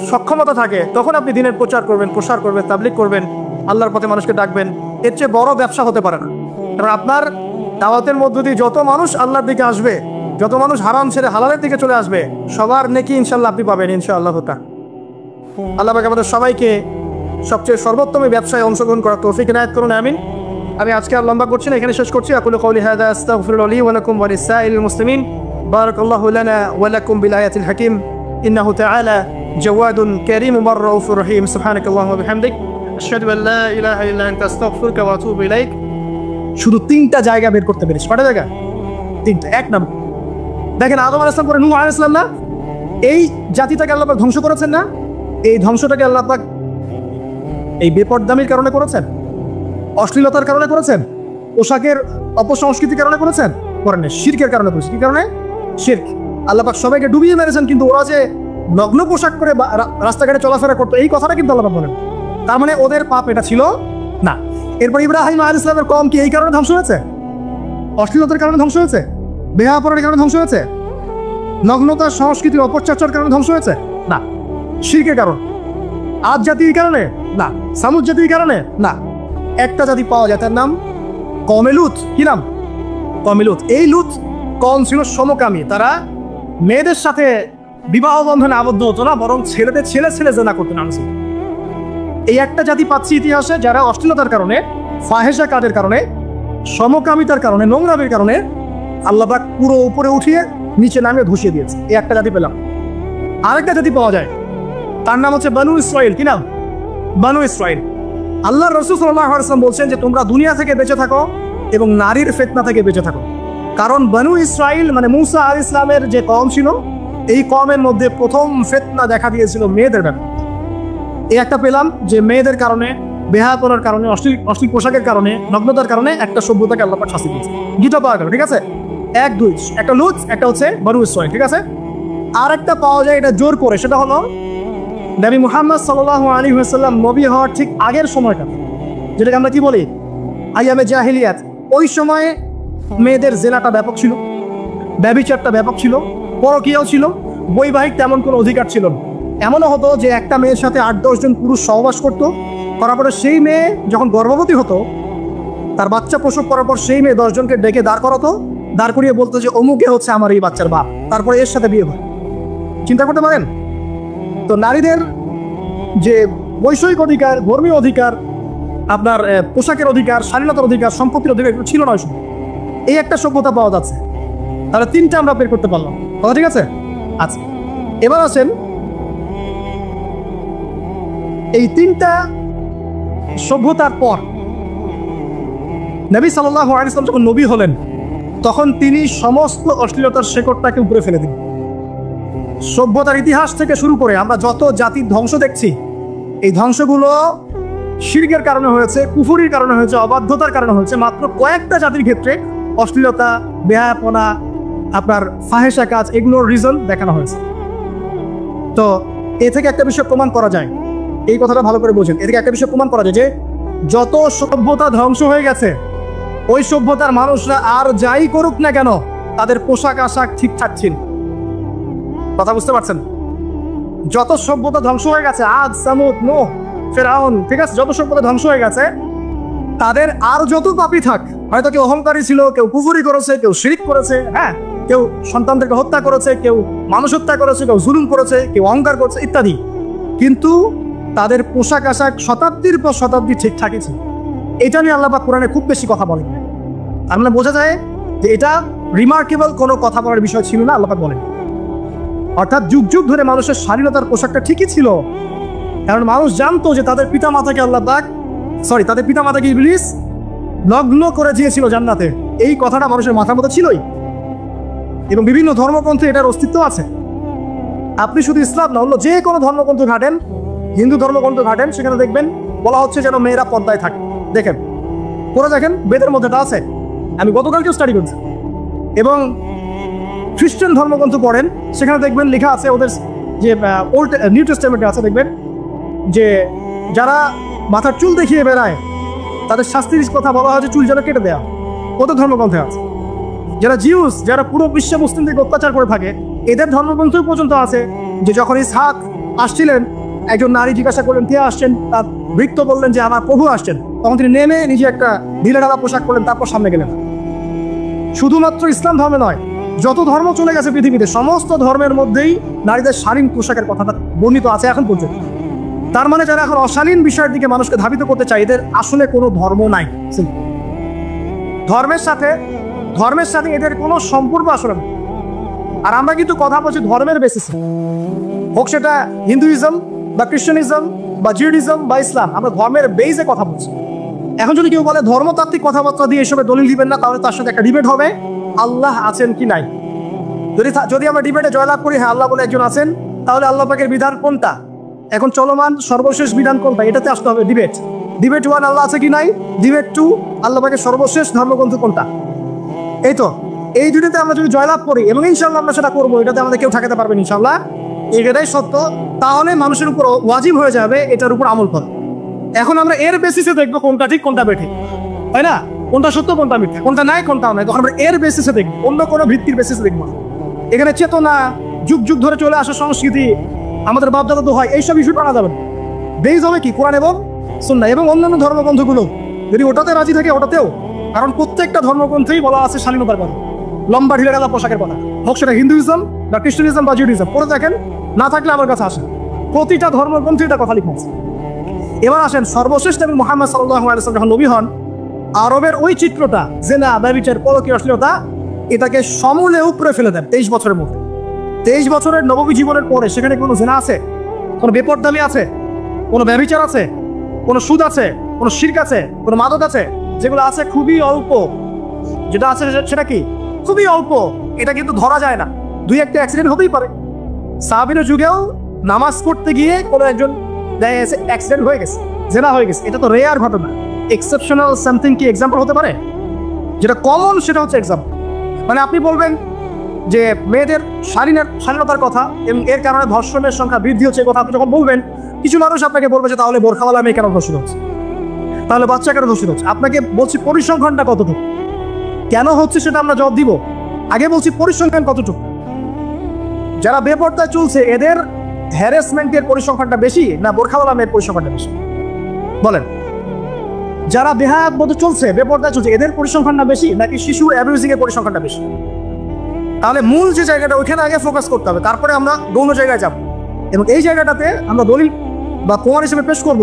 সক্ষমতা থাকে, তখন আপনি দিনের প্রচার করবেন, প্রসার করবেন, তাবলীগ করবেন, আল্লাহর পথে মানুষকে ডাকবেন। এর চেয়ে বড় ব্যবসা হতে পারে না। কারণ আপনার দাওয়াতের মধ্য দিয়ে যত মানুষ আল্লাহর দিকে আসবে, যত মানুষ হারাম ছেড়ে হালালের দিকে চলে আসবে, সবার নেকি ইনশাআল্লাহ আপনি পাবেন ইনশাআল্লাহ। আল্লাহ পাক আমাদের সবাইকে সবচেয়ে সর্বোত্তম ব্যবসায় অংশগ্রহণ করার তৌফিক ইনায়াত করুন, আমিন। আমি আজকে আর লম্বা করছি না, এখানে শেষ করছি। আকুলু কওলি হাযা আস্তাগফিরুল্লাহ লি ওয়া লাকুম ওয়া লিসাইরিল মুসলিমিন। বারাকাল্লাহু লানা ওয়া লাকুম বিল আয়াতিল হাকিম। ইন্নাহু তাআলা জাওয়াদুন কারীমুর রাউফুর রহিম। সুবহানাকাল্লাহুম্মা ওয়া বিহামদিক, আশহাদু আল লা ইলাহা ইল্লা আনতা আস্তাগফিরুকা ওয়া আতুবু ইলাইক। শুধু 3টা জায়গা বের করতে পেরেছি। কয়টা জায়গা? 3টা। এক নাম্বার দেখেন, আদম আলাইহিস সালাম পরে নূহ আলাইহিস সালাম না, এই জাতিটাকে আল্লাহ পাক ধ্বংস করেছেন না? এই ধ্বংসটাকে আল্লাহ পাক এই বেপরদামির কারণে করেছেন, অশ্লীলতার কারণে করেছেন, পোশাকের অপসংস্কৃতির কারণে করেছেন? করেন না, শিরকের কারণে করেছেন। কি কারণে? শিরক। আল্লাহ পাক সবাইকে ডুবিয়ে মেরেছেন, কিন্তু ওরা যে নগ্ন পোশাক করে রাস্তাঘাটে চলাফেরা করতো, এই কথাটা কিন্তু আল্লাহ পাক বলেন। তার মানে ওদের পাপ এটা ছিল না। এরপর ইব্রাহিম আলাইহিস সালামের কওম কি এই কারণে ধ্বংস হয়েছে? অশ্লীলতার কারণে ধ্বংস হয়েছে? বেহায়াপনার কারণে ধ্বংস হয়েছে? নগ্নতা সংস্কৃতির অপচর্চার কারণে ধ্বংস হয়েছে? না। শিরকের কারণ। আদ জাতির কারণে? না। সামুদ জাতির কারণে? না। একটা জাতি পাওয়া যায়, তার নাম কমে লুত, কি নাম? কমে লুত। এই লুত কম ছিল সমকামী, তারা মেয়েদের সাথে বিবাহ বন্ধনে আবদ্ধ হতো না, বরং ছেলেদের ছেলে ছেলে জেনা করতেন। এই একটা জাতি পাচ্ছি ইতিহাসে যারা অশ্লীলতার কারণে, ফাহেসা কাজের কারণে, সমকামিতার কারণে, নোংরামির কারণে আল্লাহ পাক পুরো উপরে উঠিয়ে নিচে নামিয়ে ধসিয়ে দিয়েছে। এই একটা জাতি পেলাম। আরেকটা জাতি পাওয়া যায়, তার নাম হচ্ছে বানু ইসরাইল। কি নাম? বানু ইসরাইল। আল্লাহ রাসূল সাল্লাল্লাহু আলাইহি ওয়াসাল্লাম বলছেন যে তোমরা দুনিয়া থেকে বেঁচে থাকো এবং নারীর ফিতনা থেকে বেঁচে থাকো। কারণ বানু ইসরাইল মানে মূসা আলাইহিস সালামের যে কওম ছিল, এই কওমের মধ্যে প্রথম ফিতনা দেখা দিয়েছিল মেয়েদের ব্যাপারে। এই একটা পেলাম যে মেয়েদের কারণে, বেহায়াপনার কারণে, অশ্লীল পোশাকের কারণে, নগ্নতার কারণে একটা সভ্যতাকে আল্লাহ পাক শাস্তি দিয়েছে। দুটো পাওয়া গেল, ঠিক আছে? এক দুই, একটা লুত, একটা হচ্ছে বানু ইসরাইল, ঠিক আছে? আর একটা পাওয়া যায় এটা জোর করে, সেটা হলো নবী মুহাম্মদ সাল্লাল্লাহু আলাইহি ওয়াসাল্লাম নবী হওয়ার ঠিক আগের সময়টা, যেটাকে আমরা কি বলি আইয়ামে জাহিলিয়াত। ওই সময়ে মেয়েদের জেনাটা ব্যাপক ছিল, ব্যভিচারটা ব্যাপক ছিল, পরকীয়াও ছিল, বৈবাহিক তেমন কোনো অধিকার ছিল না। এমনও হতো যে একটা মেয়ের সাথে 8-10 জন পুরুষ সহবাস করতো, করার পরে সেই মেয়ে যখন গর্ভবতী হতো, তার বাচ্চা প্রসব করার পর সেই মেয়ে 10 জনকে ডেকে দাঁড় করাতো, দাঁড় করিয়ে বলতো যে অমুকে হচ্ছে আমার এই বাচ্চার বাপ, তারপরে এর সাথে বিয়ে হয়। চিন্তা করতে পারেন? তো নারীদের যে বৈষয়িক অধিকার, ধর্মীয় অধিকার, আপনার পোশাকের অধিকার, স্বাধীনতার অধিকার, সম্পত্তির অধিকার এগুলো ছিল না ওই সময়। এই একটা সভ্যতা পাওয়া যাচ্ছে, তাহলে তিনটা আমরা বের করতে পারলাম। কথা ঠিক আছে? আচ্ছা, এবার আসেন এই তিনটা সভ্যতার পর নবী সাল্লাল্লাহু আলাইহি ওয়াসাল্লাম যখন নবী হলেন, তখন তিনি সমস্ত অশ্লীলতার শেকড়টাকে উপরে ফেলে দিলেন। সভ্যতার ইতিহাস থেকে শুরু করে আমরা যত জাতির ধ্বংস দেখছি, এই ধ্বংসগুলো শিরকের কারণে হয়েছে, কুফরির কারণে হয়েছে, অবাধ্যতার কারণে হয়েছে। মাত্র কয়েকটা জাতির ক্ষেত্রে অশ্লীলতা, বেহায়াপনা, আপনার ফাহেসা কাজ, এগুলোর রিজন দেখানো হয়েছে। তো এ থেকে একটা বিষয় প্রমাণ করা যায়, এই কথাটা ভালো করে বোঝেন। এ থেকে একটা বিষয় প্রমাণ করা যায় যে যত সভ্যতা ধ্বংস হয়ে গেছে, ওই সভ্যতার মানুষরা আর যাই করুক না কেন, তাদের পোশাক আশাক ঠিকঠাক ছিল। কথা বুঝতে পারছেন? যত সভ্যতা ধ্বংস হয়ে গেছে, আদ, সামুদ, নূহ, ফেরাউন, ঠিক আছে, যত সভ্যতা ধ্বংস হয়ে গেছে, তাদের আর যত পাপী থাক, হয়তো কেউ অহংকারী ছিল, কেউ কুফরি করেছে, কেউ শিরক করেছে, হ্যাঁ, কেউ সন্তানদেরকে হত্যা করেছে, কেউ মানুষ হত্যা করেছে, কেউ জুলুম করেছে, কেউ অহংকার করেছে ইত্যাদি, কিন্তু তাদের পোশাক আশাক শতাব্দীর পর শতাব্দী ঠিকঠাকই ছিল। এটা নিয়ে আল্লাহ পাক কোরআনে খুব বেশি কথা বলেন। তার মানে বোঝা যায় যে এটা রিমার্কেবল কোনো কথা বলার বিষয় ছিল না, আল্লাহ পাক বলেন। অর্থাৎ যুগ যুগ ধরে মানুষের স্বাধীনতার পোশাকটা ঠিকই ছিল, কারণ মানুষ জানতো যে তাদের পিতা মাতাকে তাদের পিতা মাতাকে ইবলিস লগ্ন করে দিয়েছিল জান্নাতে। এই কথাটা মানুষের মাথার মধ্যে ছিলই, এবং বিভিন্ন ধর্মগ্রন্থে এটার অস্তিত্ব আছে। আপনি শুধু ইসলাম না, অন্য যে কোনো ধর্মগ্রন্থ ঘাটেন, হিন্দু ধর্মগ্রন্থ ঘাটেন, সেখানে দেখবেন বলা হচ্ছে যেন মেয়েরা পর্দায় থাকে। দেখেন, পরে দেখেন বেদের মধ্যে এটা আছে, আমি গতকালকেও স্টাডি করছি। এবং খ্রিস্টান ধর্মগ্রন্থ পড়েন, সেখানে দেখবেন লেখা আছে, ওদের যে ওল্ড নিউ টেস্টামেন্টে আছে, দেখবেন যে যারা মাথার চুল দেখিয়ে বেড়ায় তাদের শাস্তির কথা বলা হয় যে চুল যেন কেটে দেওয়া, ওদের ধর্মগ্রন্থে আছে। যারা জিউস, যারা পুরো বিশ্বে মুসলিমদেরকে অত্যাচার করে থাকে, এদের ধর্মগ্রন্থ পর্যন্ত আছে যে যখন ইসহাক আসছিলেন, একজন নারী জিজ্ঞাসা করলেন কে আসছেন, তার ভৃত্য বললেন যে আমার প্রভু আসছেন, তখন তিনি নেমে নিজে একটা ঢিলেঢালা পোশাক করলেন, তারপর সামনে গেলেন। শুধুমাত্র ইসলাম ধর্মে নয়, যত ধর্ম চলে গেছে পৃথিবীতে, সমস্ত ধর্মের মধ্যেই নারীদের শালীন পোশাকের কথাটা বর্ণিত আছে এখন পর্যন্ত। তার মানে যারা এখন অশালীন বিষয়ের দিকে মানুষকে ধাবিত করতে চায়, এদের আসলে কোনো ধর্ম নাই। ধর্মের সাথে এদের কোনো সম্পর্ক আসলে নেই। আর আমরা কিন্তু কথা বলছি ধর্মের বেসিসে, হোক সেটা হিন্দুইজম বা খ্রিস্টানিজম বা জিউডিজম বা ইসলাম, আমরা ধর্মের বেইজে কথা বলছি। এখন যদি কেউ বলে ধর্মতাত্ত্বিক কথাবার্তা দিয়ে এসবে দলিল দিবেন না, তাহলে তার সাথে একটা ডিবেট হবে আল্লাহ আছেন কি নাই। যদি আমরা ডিবেটে জয়লাভ করি হ্যাঁ আল্লাহ বলে একজন আছেন, তাহলে আল্লাহ পাকের বিধান কোনটা, এখন চলমান সর্বশেষ বিধান কোনটা, এটাতে আসতে হবে ডিবেট। ডিবেট 1 আল্লাহ আছে কি নাই, ডিবেট 2 আল্লাহ পাকের সর্বশেষ ধর্মগ্রন্থ কোনটা। এই তো এই দুটোতে আমরা যদি জয়লাভ করি, এবং ইনশাল্লাহ আমরা সেটা করবো, এটাতে আমাদের কেউ ঠেকাতে পারবেন ইনশাল্লাহ, এটাই সত্য, তাহলে মানুষের উপর ওয়াজিব হয়ে যাবে এটার উপর আমল করা। এখন আমরা এর বেসিসে দেখবো কোনটা ঠিক কোনটা বেঠিক, তাই না, কোনটা সত্য কোনটা মিথ্যা, কোনটা নাই কোনটা নাই, তখন আমরা এর বেসিসে দেখবো, অন্য কোনো ভিত্তির বেসিসে দেখবো না। এখানে চেতনা, যুগ যুগ ধরে চলে আসা সংস্কৃতি, আমাদের বাপদাদা তো হয়, এইসব ইস্যু করা যাবে না। বেস হবে কি কোরআন এবং সুন্নাহ এবং অন্যান্য ধর্মগ্রন্থগুলো, যদি ওটাতে রাজি থাকে ওটাতেও, কারণ প্রত্যেকটা ধর্মগ্রন্থেই বলা আছে শালীনতার কথা, লম্বা ঢিলে গেলা পোশাকের কথা, হোক সেটা হিন্দুইজম বা খ্রিস্টানিজম বা জিউডিজম। পরে দেখেন, না থাকলে আমার কাছে আসেন, প্রতিটা ধর্মগ্রন্থে এটা কথা লিখা আছে। এবার আসেন, সর্বশেষ নবী মুহাম্মদ সাল্লাল্লাহু আলাইহি ওয়াসাল্লাম যখন নবী হন, আরবের ওই চিত্রটা জেনা, ব্যভিচার, পরকীয় অশ্লীলতা, এটাকে সমূলে উপরে ফেলে দেন 23 বছরের মধ্যে। 23 বছরের নববী জীবনের পরে সেখানে কোনো জেনা আছে, কোনো বেপরদামি আছে, কোনো ব্যভিচার আছে, কোনো সুদ আছে, কোনো শিরক আছে, কোনো মাদক আছে? যেগুলো আছে খুবই অল্প, যেটা আছে সেটা কি খুবই অল্প। এটা কিন্তু ধরা যায় না, দুই একটা অ্যাক্সিডেন্ট হতেই পারে। সাহাবীর যুগেও নামাজ পড়তে গিয়ে কোনো একজন দেখা গেছে অ্যাক্সিডেন্ট হয়ে গেছে, জেনা হয়ে গেছে, এটা তো রেয়ার ঘটনা। এক্সেপশনাল সামথিং কি এক্সাম্পল হতে পারে? যেটা কমন সেটা হচ্ছে এক্সাম্পল। মানে আপনি বলবেন যে মেয়েদের শালীনতার কথা এবং এর কারণে ধর্ষণের সংখ্যা বৃদ্ধি হচ্ছে, কথা আপনি যখন বলবেন, কিছু মানুষ আপনাকে বলবে যে তাহলে বোরখাওয়ালা মেয়ে কেন ধর্ষণ হচ্ছে, তাহলে বাচ্চা কেন ধর্ষণ হচ্ছে। আপনাকে বলছি পরিসংখ্যানটা কতটুকু, কেন হচ্ছে সেটা আমরা জবাব দিব। আগে বলছি পরিসংখ্যান কতটুকু। যারা বেপরদায় চলছে এদের হ্যারাসমেন্টের পরিসংখ্যানটা বেশি না বোরখাওয়ালা মেয়ের পরিসংখ্যানটা বেশি? বলেন। যারা বেহায়াত মতো চলছে, বেপরদায় চলছে, এদের পরিসংখ্যানটা বেশি নাকি শিশু অ্যাবিউজিং এর পরিসংখ্যানটা বেশি? তাহলে মূল যে জায়গাটা ওইখানে আগে ফোকাস করতে হবে, তারপরে আমরা গৌণ জায়গায় যাব। এবং এই জায়গাটাতে আমরা দলিল বা প্রমাণ হিসেবে পেশ করব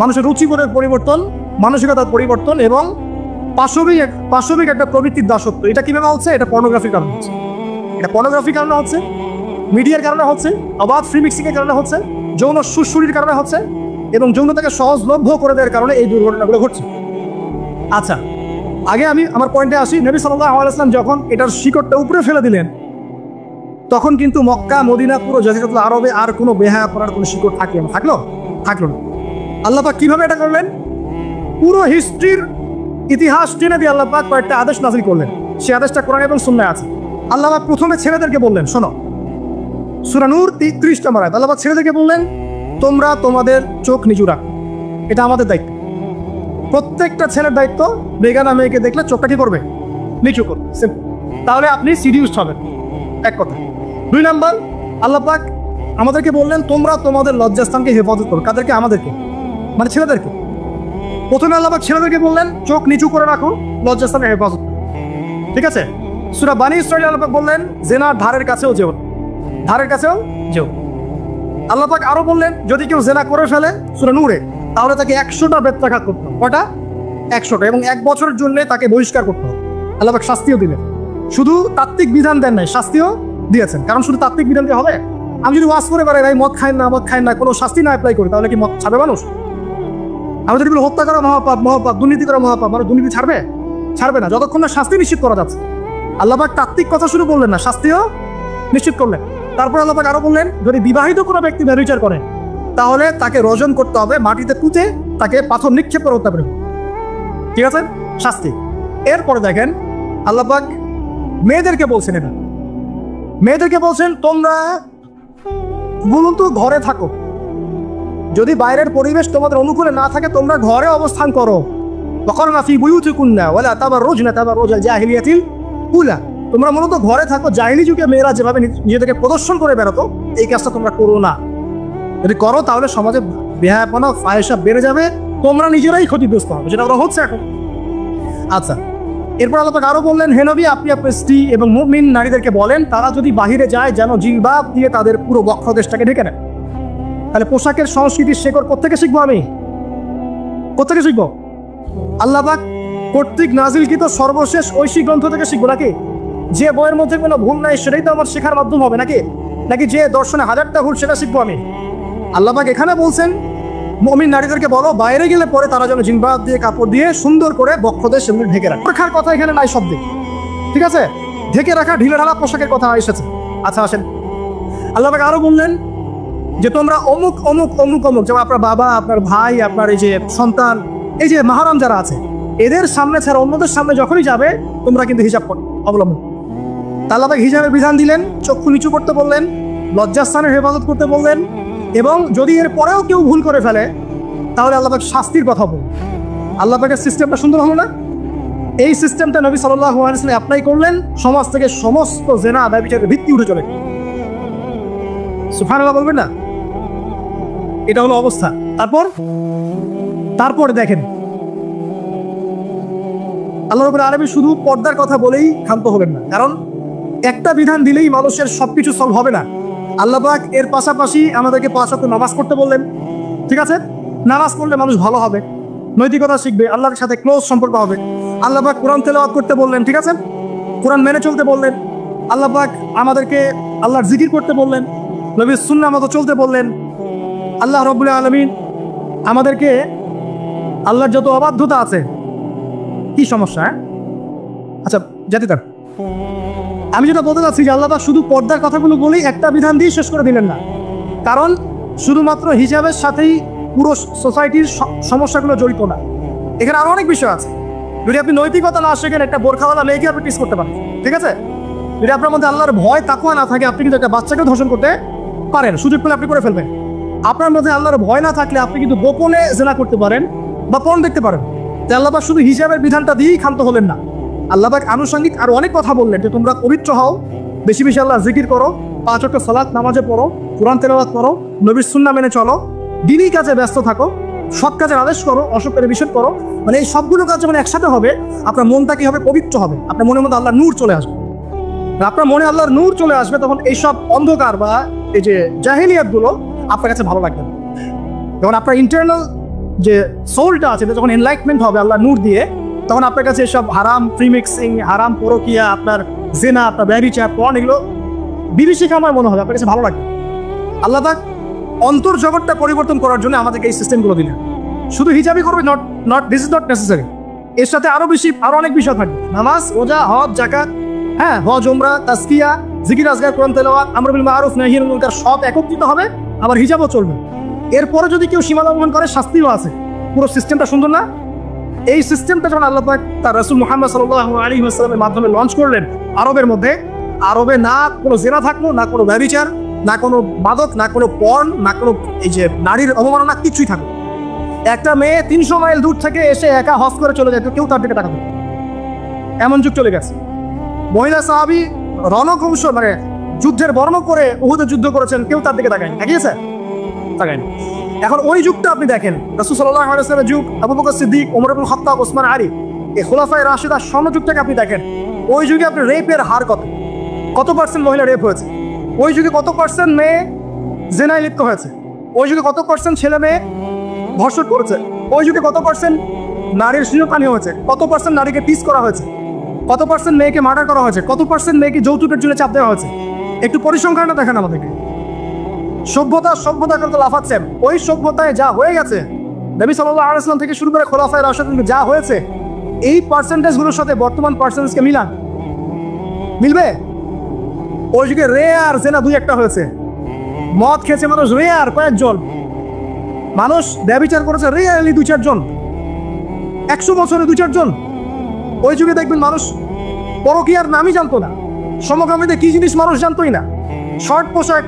মানুষের রুচিবোধের পরিবর্তন, মানসিকতার পরিবর্তন এবং পাশবিক একটা প্রবৃত্তির দাসত্ব। এটা কিভাবে হচ্ছে? এটা পর্নোগ্রাফির কারণে হচ্ছে, এটা পর্নোগ্রাফির কারণে হচ্ছে, মিডিয়ার কারণে হচ্ছে, অবাধ ফ্রি মিক্সিং এর কারণে হচ্ছে, যৌন সুরসুরির কারণে হচ্ছে এবং যৌনতাকে সহজলভ্য করে দেওয়ার কারণে এই দুর্ঘটনাগুলো ঘটছে। আচ্ছা, আগে আমি আমার পয়েন্টে আসি। নবী সাল্লাল্লাহু আলাইহি ওয়াসাল্লাম যখন এটার শিকড়টা উপরে ফেলে দিলেন, তখন কিন্তু মক্কা, মদিনা, পুরো জাজিরাতুল আরবে আর কোনো বেহায়া করার কোনো শিকড় থাকলো না। আল্লাহ পাক কিভাবে এটা করলেন? পুরো হিস্ট্রির ইতিহাস টেনে দিয়ে আল্লাহ পাক কয়েকটা আদেশ নাযিল করলেন। সেই আদেশটা কোরআন এবং সুন্নাহে আছে। আল্লাহ পাক প্রথমে ছেলেদেরকে বললেন, শোনো, সূরা নূর 33 নম্বর আয়াত। আল্লাহ পাক ছেলেদেরকে বললেন, তোমরা তোমাদের চোখ নিচু রাখো, এটা আমাদের দায়িত্ব। প্রত্যেকটা ছেলের দায়িত্ব, বেগানা মেয়েকে দেখলে চোখটা কি করবে? নিচু করবে। তাহলে আপনি সিডিউসড হবেন, এক কথা। 2 নাম্বার, আল্লাহ পাক আমাদেরকে বললেন, তোমরা তোমাদের লজ্জাস্থানকে হেফাজত করো। কাদেরকে? আমাদেরকে, মানে ছেলেদেরকে। প্রথমে আল্লাহ পাক ছেলেদেরকে বললেন, চোখ নিচু করে রাখো, লজ্জাস্থানে হেফাজত করো। ঠিক আছে? সূরা বানী ইসরাঈল আল্লাহ পাক বললেন, জেনার ধারের কাছেও যেও, ধারের কাছেও যেও। আল্লাহ পাক আরো বললেন, যদি কেউ জেনা করে ফেলে, সূরা নূরে, তাহলে তাকে 100টা বেত্রাঘাত করতে হবে। কটা? 100টা। এবং 1 বছরের জন্য তাকে বহিষ্কার করতে হবে। আল্লাহ পাক শাস্তিও দিলেন, শুধু তাত্ত্বিক বিধান দেন নাই, শাস্তিও দিয়েছেন। কারণ শুধু তাত্ত্বিক বিধান দিয়ে হবে? আমি যদি ওয়াজ করে বেড়াই, মদ খায় না, কোনো শাস্তি না অ্যাপ্লাই করি, তাহলে কি মদ ছাড়বে মানুষ? আমি যদি হত্যা করা মহাপাপ, দুর্নীতি করা মহাপাপ, মানে দুর্নীতি ছাড়বে না যতক্ষণ না শাস্তি নিশ্চিত করা যাচ্ছে। আল্লাহ পাক তাত্ত্বিক কথা শুরু করলেন না, শাস্তিও নিশ্চিত করলেন। তারপর আল্লাহ পাক আরো বললেন, যদি বিবাহিত কোনো ব্যক্তি ব্যভিচার করে, তাহলে তাকে রজন করতে হবে, মাটিতে পুঁতে তাকে পাথর নিক্ষেপ করে হত্যা করবে। ঠিক আছে? শাস্তি। এরপরে দেখেন, আল্লাহ পাক মেয়েদেরকে বলছেন, এটা মেয়েদেরকে বলছেন, তোমরা বলুন তো ঘরে থাকো, যদি বাইরের পরিবেশ তোমাদের অনুকূলে না থাকে, তোমরা ঘরে অবস্থান করো। ওয়াকারনা ফি বুয়ুতিকুন্না ওয়ালা তাবাররুজনা তাবাররুজাল জাহিলিয়াতিল উলা। তোমরা মূলত ঘরে থাকো। জাহিলি যুগে মেয়েরা যেভাবে নিজেদেরকে প্রদর্শন করে বেরোতো, এই কাজটা তোমরা করো না। যদি করো তাহলে সমাজে বেহায়াপনা, ফাহিশা বেড়ে যাবে, তোমরা নিজেরাই ক্ষতিগ্রস্ত হবে, যেটা ওরা হচ্ছে এখন। আচ্ছা, এরপর আল্লাহ পাক আরো বললেন, হে নবী, আপনি আপনার স্ত্রী এবং মুমিন নারীদেরকে বলেন, তারা যদি বাহিরে যায় যেন জিলবাব দিয়ে তাদের পুরো বক্ষদেশটাকে ঢেকে নেয়। তাহলে পোশাকের সংস্কৃতির শেকড় কোত্থেকে শিখবো? আমি কোত্থেকে শিখবো? আল্লাহ পাক কর্তৃক নাজিলকৃত সর্বশেষ ঐশী গ্রন্থ থেকে শিখবো নাকি? যে বইয়ের মধ্যে কোনো ভুল নাই সেটাই তো আমার শেখার মাধ্যম হবে নাকি যে দর্শনে 1000টা ভুল সেটা শিখবো আমি? আল্লাহ পাক এখানে বলছেন, মুমিন নারীদেরকে বলো, বাইরে গেলে পরে তারা যেন জিলবাব দিয়ে, কাপড় দিয়ে সুন্দর করে বক্ষদেশ এমনি ঢেকে রাখে। রাখার কথা এখানে নাই শব্দে, ঠিক আছে? ঢেকে রাখা, ঢিলে ঢালা পোশাকের কথা এসেছে। আচ্ছা, আসেন, আল্লাহ পাক আরো বললেন যে তোমরা অমুক অমুক অমুক অমুক, যেমন আপনার বাবা, আপনার ভাই, আপনার এই যে সন্তান, এই যে মাহরাম যারা আছে, এদের সামনে ছাড়া অন্যদের সামনে যখনই যাবে, তোমরা কিন্তু হিজাব অবলম্বন। আল্লাহ পাক হিজাবের বিধান দিলেন, চক্ষু নিচু করতে বললেন, লজ্জাস্থানের হেফাজত করতে বললেন, এবং যদি এর পরেও কেউ ভুল করে ফেলে, তাহলে আল্লাহ পাক শাস্তির কথা বললেন। আল্লাহ পাকের সিস্টেমটা সুন্দর হলো না? এই সিস্টেমটা নবী সাল্লাল্লাহু আলাইহি ওয়াসাল্লাম অ্যাপ্লাই করলেন, সমাজ থেকে সমস্ত জেনা, ব্যভিচারের ভিত্তি উঠে চলে। সুবহানাল্লাহ বলবেন না? এটা হলো অবস্থা। তারপর দেখেন, আল্লাহ রাব্বুল আলামিন শুধু পর্দার কথা বলেই ক্ষান্ত হবেন না, কারণ একটা বিধান দিলেই মানুষের সবকিছু সলভ হবে না। আল্লাহ পাক এর পাশাপাশি আমাদেরকে 5 ওয়াক্ত নামাজ পড়তে বললেন, ঠিক আছে? নামাজ পড়লে মানুষ ভালো হবে, নৈতিকতা শিখবে, আল্লাহর সাথে ক্লোজ সম্পর্ক হবে। আল্লাহ পাক কোরআন তেলাওয়াত করতে বললেন, ঠিক আছে? কোরআন মেনে চলতে বললেন। আল্লাহ পাক আমাদেরকে আল্লাহর জিকির করতে বললেন, নবীর সুন্নাহ মতো চলতে বললেন। আল্লাহ রাব্বুল আলামিন আমাদেরকে আল্লাহর যত অবাধ্যতা আছে, কি সমস্যা? আচ্ছা জাতি তার আমি যেটা বলতে চাচ্ছি যে আল্লাহ পাক শুধু পর্দার কথাগুলো বলেই একটা বিধান দিয়ে শেষ করে দিলেন না, কারণ শুধুমাত্র হিজাবের সাথেই পুরো সোসাইটির সমস্যাগুলো জড়িত না, এখানে আরো অনেক বিষয় আছে। যদি আপনি নৈতিকতা না শেখেন, একটা বোরখাওয়ালা মেয়েকে আপনি টিস করতে পারেন, ঠিক আছে? যদি আপনার মধ্যে আল্লাহর ভয় তাকওয়া না থাকে, আপনি কিন্তু একটা বাচ্চাকে ধর্ষণ করতে পারেন, সুযোগ পেলে আপনি করে ফেলবেন। আপনার মধ্যে আল্লাহর ভয় না থাকলে আপনি কিন্তু গোপনে জেনা করতে পারেন বা পর্ন দেখতে পারেন। তাই আল্লাহ পাক শুধু হিজাবের বিধানটা দিয়েই ক্ষান্ত হলেন না, আল্লাহ পাক আনুষঙ্গিক আরো অনেক কথা বললেন যে তোমরা পবিত্র হও, বেশি বেশি আল্লাহ জিকির করো, 5 ওয়াক্ত সালাত নামাজে পড়ো, কোরআন তেলাওয়াত করো, নবীর সুন্নাহ মেনে চলো, দ্বীনি কাজে ব্যস্ত থাকো, সৎ কাজের আদেশ করো, অসৎ কাজের নিষেধ করো। মানে এই সবগুলো কাজ যখন একসাথে হবে, আপনার মনটা কি হবে? পবিত্র হবে। আপনার মনের মধ্যে আল্লাহর নূর চলে আসবে। আপনার মনে আল্লাহর নূর চলে আসবে, তখন এইসব অন্ধকার বা এই যে জাহিলিয়াতগুলো আপনার কাছে ভালো লাগবে। যখন আপনার ইন্টারনাল যে সোলটা আছে, যখন এনলাইটমেন্ট হবে আল্লাহ নূর দিয়ে, তখন আপনার কাছে সব হারাম প্রিমিক্সিং, হারাম পরকিয়া, আপনার জেনা, আপনার ব্যভিচার, পর্ন, এগুলো বিভীষিকাময় মনে হবে, আপনার কাছে ভালো লাগবে। আল্লাহ পাক অন্তর জগৎটা পরিবর্তন করার জন্য আমাদেরকে এই সিস্টেমগুলো দিলেন। শুধু হিজাবই করবে, not this is not necessary. এর সাথে আরো অনেক বিষয় থাকবে, নামাজ, রোজা, হজ, যাকাত, হ্যাঁ, হজ, উমরা, তাজকিয়া, জিকির, আজকার, কোরআন তেলাওয়াত, আমর বিল মারুফ, নাহি আনিল মুনকার, সব একত্রিত হবে। আবার হিজাবও চলবে। এরপরে যদি কেউ সীমা লঙ্ঘন করে, শাস্তিও আছে। পুরো সিস্টেমটা সুন্দর না? এই সিস্টেমটা যখন আল্লাহ পাক তার রাসূল মুহাম্মদ সাল্লাল্লাহু আলাইহি ওয়াসাল্লামের মাধ্যমে লঞ্চ করলেন আরবের মধ্যে, আরবে না কোনো জেনা থাকলো, না কোনো ব্যভিচার, না কোনো মাদক, না কোনো পর্ন, না কোনো এই যে নারীর অবমাননা, কিছুই থাকলো। একটা মেয়ে 300 মাইল দূর থেকে এসে একা হজ করে চলে যেত, কেউ তার দিকে তাকাতো না। এমন যুগ চলে গেছে। মহিলা সাহাবী রণকৌশল মানে যুদ্ধের বর্ণ করে উহুদে যুদ্ধ করেছেন, কেউ তার দিকে তাকায়নি, তাকিয়েছে? তাকায়নি। এখন ওই যুগটা আপনি দেখেন, রাসূল সাল্লাল্লাহু আলাইহি ওয়াসাল্লামের যুগ, আবু বকর সিদ্দিক, ওমর ইবনে খাত্তাব, ওসমান, আলী, এই খুলাফায়ে রাশিদার স্বর্ণযুগটাকে আপনি দেখেন। ওই যুগে আপনি রেপের হার কত পার্সেন্ট মহিলা রেপ হয়েছে? ওই যুগে কত পার্সেন্ট মেয়ে জেনায় লিপ্ত হয়েছে? ওই যুগে কত পার্সেন্ট ছেলে মেয়ে ধর্ষণ করেছে? ওই যুগে কত পার্সেন্ট নারীর শিশুপানি হয়েছে? কত পার্সেন্ট নারীকে টিস করা হয়েছে? কত পার্সেন্ট মেয়েকে মার্ডার করা হয়েছে? কত পার্সেন্ট মেয়েকে যৌতুকের জন্য চাপ দেওয়া হয়েছে? একটু পরিসংখ্যানটা দেখেন আমাদেরকে। সভ্যতা কিন্তু লাফাচ্ছেন। ওই সভ্যতায় যা হয়ে গেছে, নবী সাল্লাল্লাহু আলাইহি ওয়াসাল্লাম থেকে শুরু করে খোলাফায়ে রাশিদিন যা হয়েছে, এই পার্সেন্টেজগুলোর সাথে বর্তমান পার্সেন্টেজকে মিলবে? ওই যুগে রেয়ার জেনা 2-1টা হয়েছে, মদ খেয়েছে মানুষ রেয়ার কয়েকজন, মানুষ ব্যভিচার করেছে রেয়ারলি 2-4 জন, 100 বছরে 2-4 জন। ওই যুগে দেখবেন মানুষ পরকীয়ার নামই জানতো না, সমকামীদের কি জিনিস মানুষ জানতোই না, শর্ট পোশাক,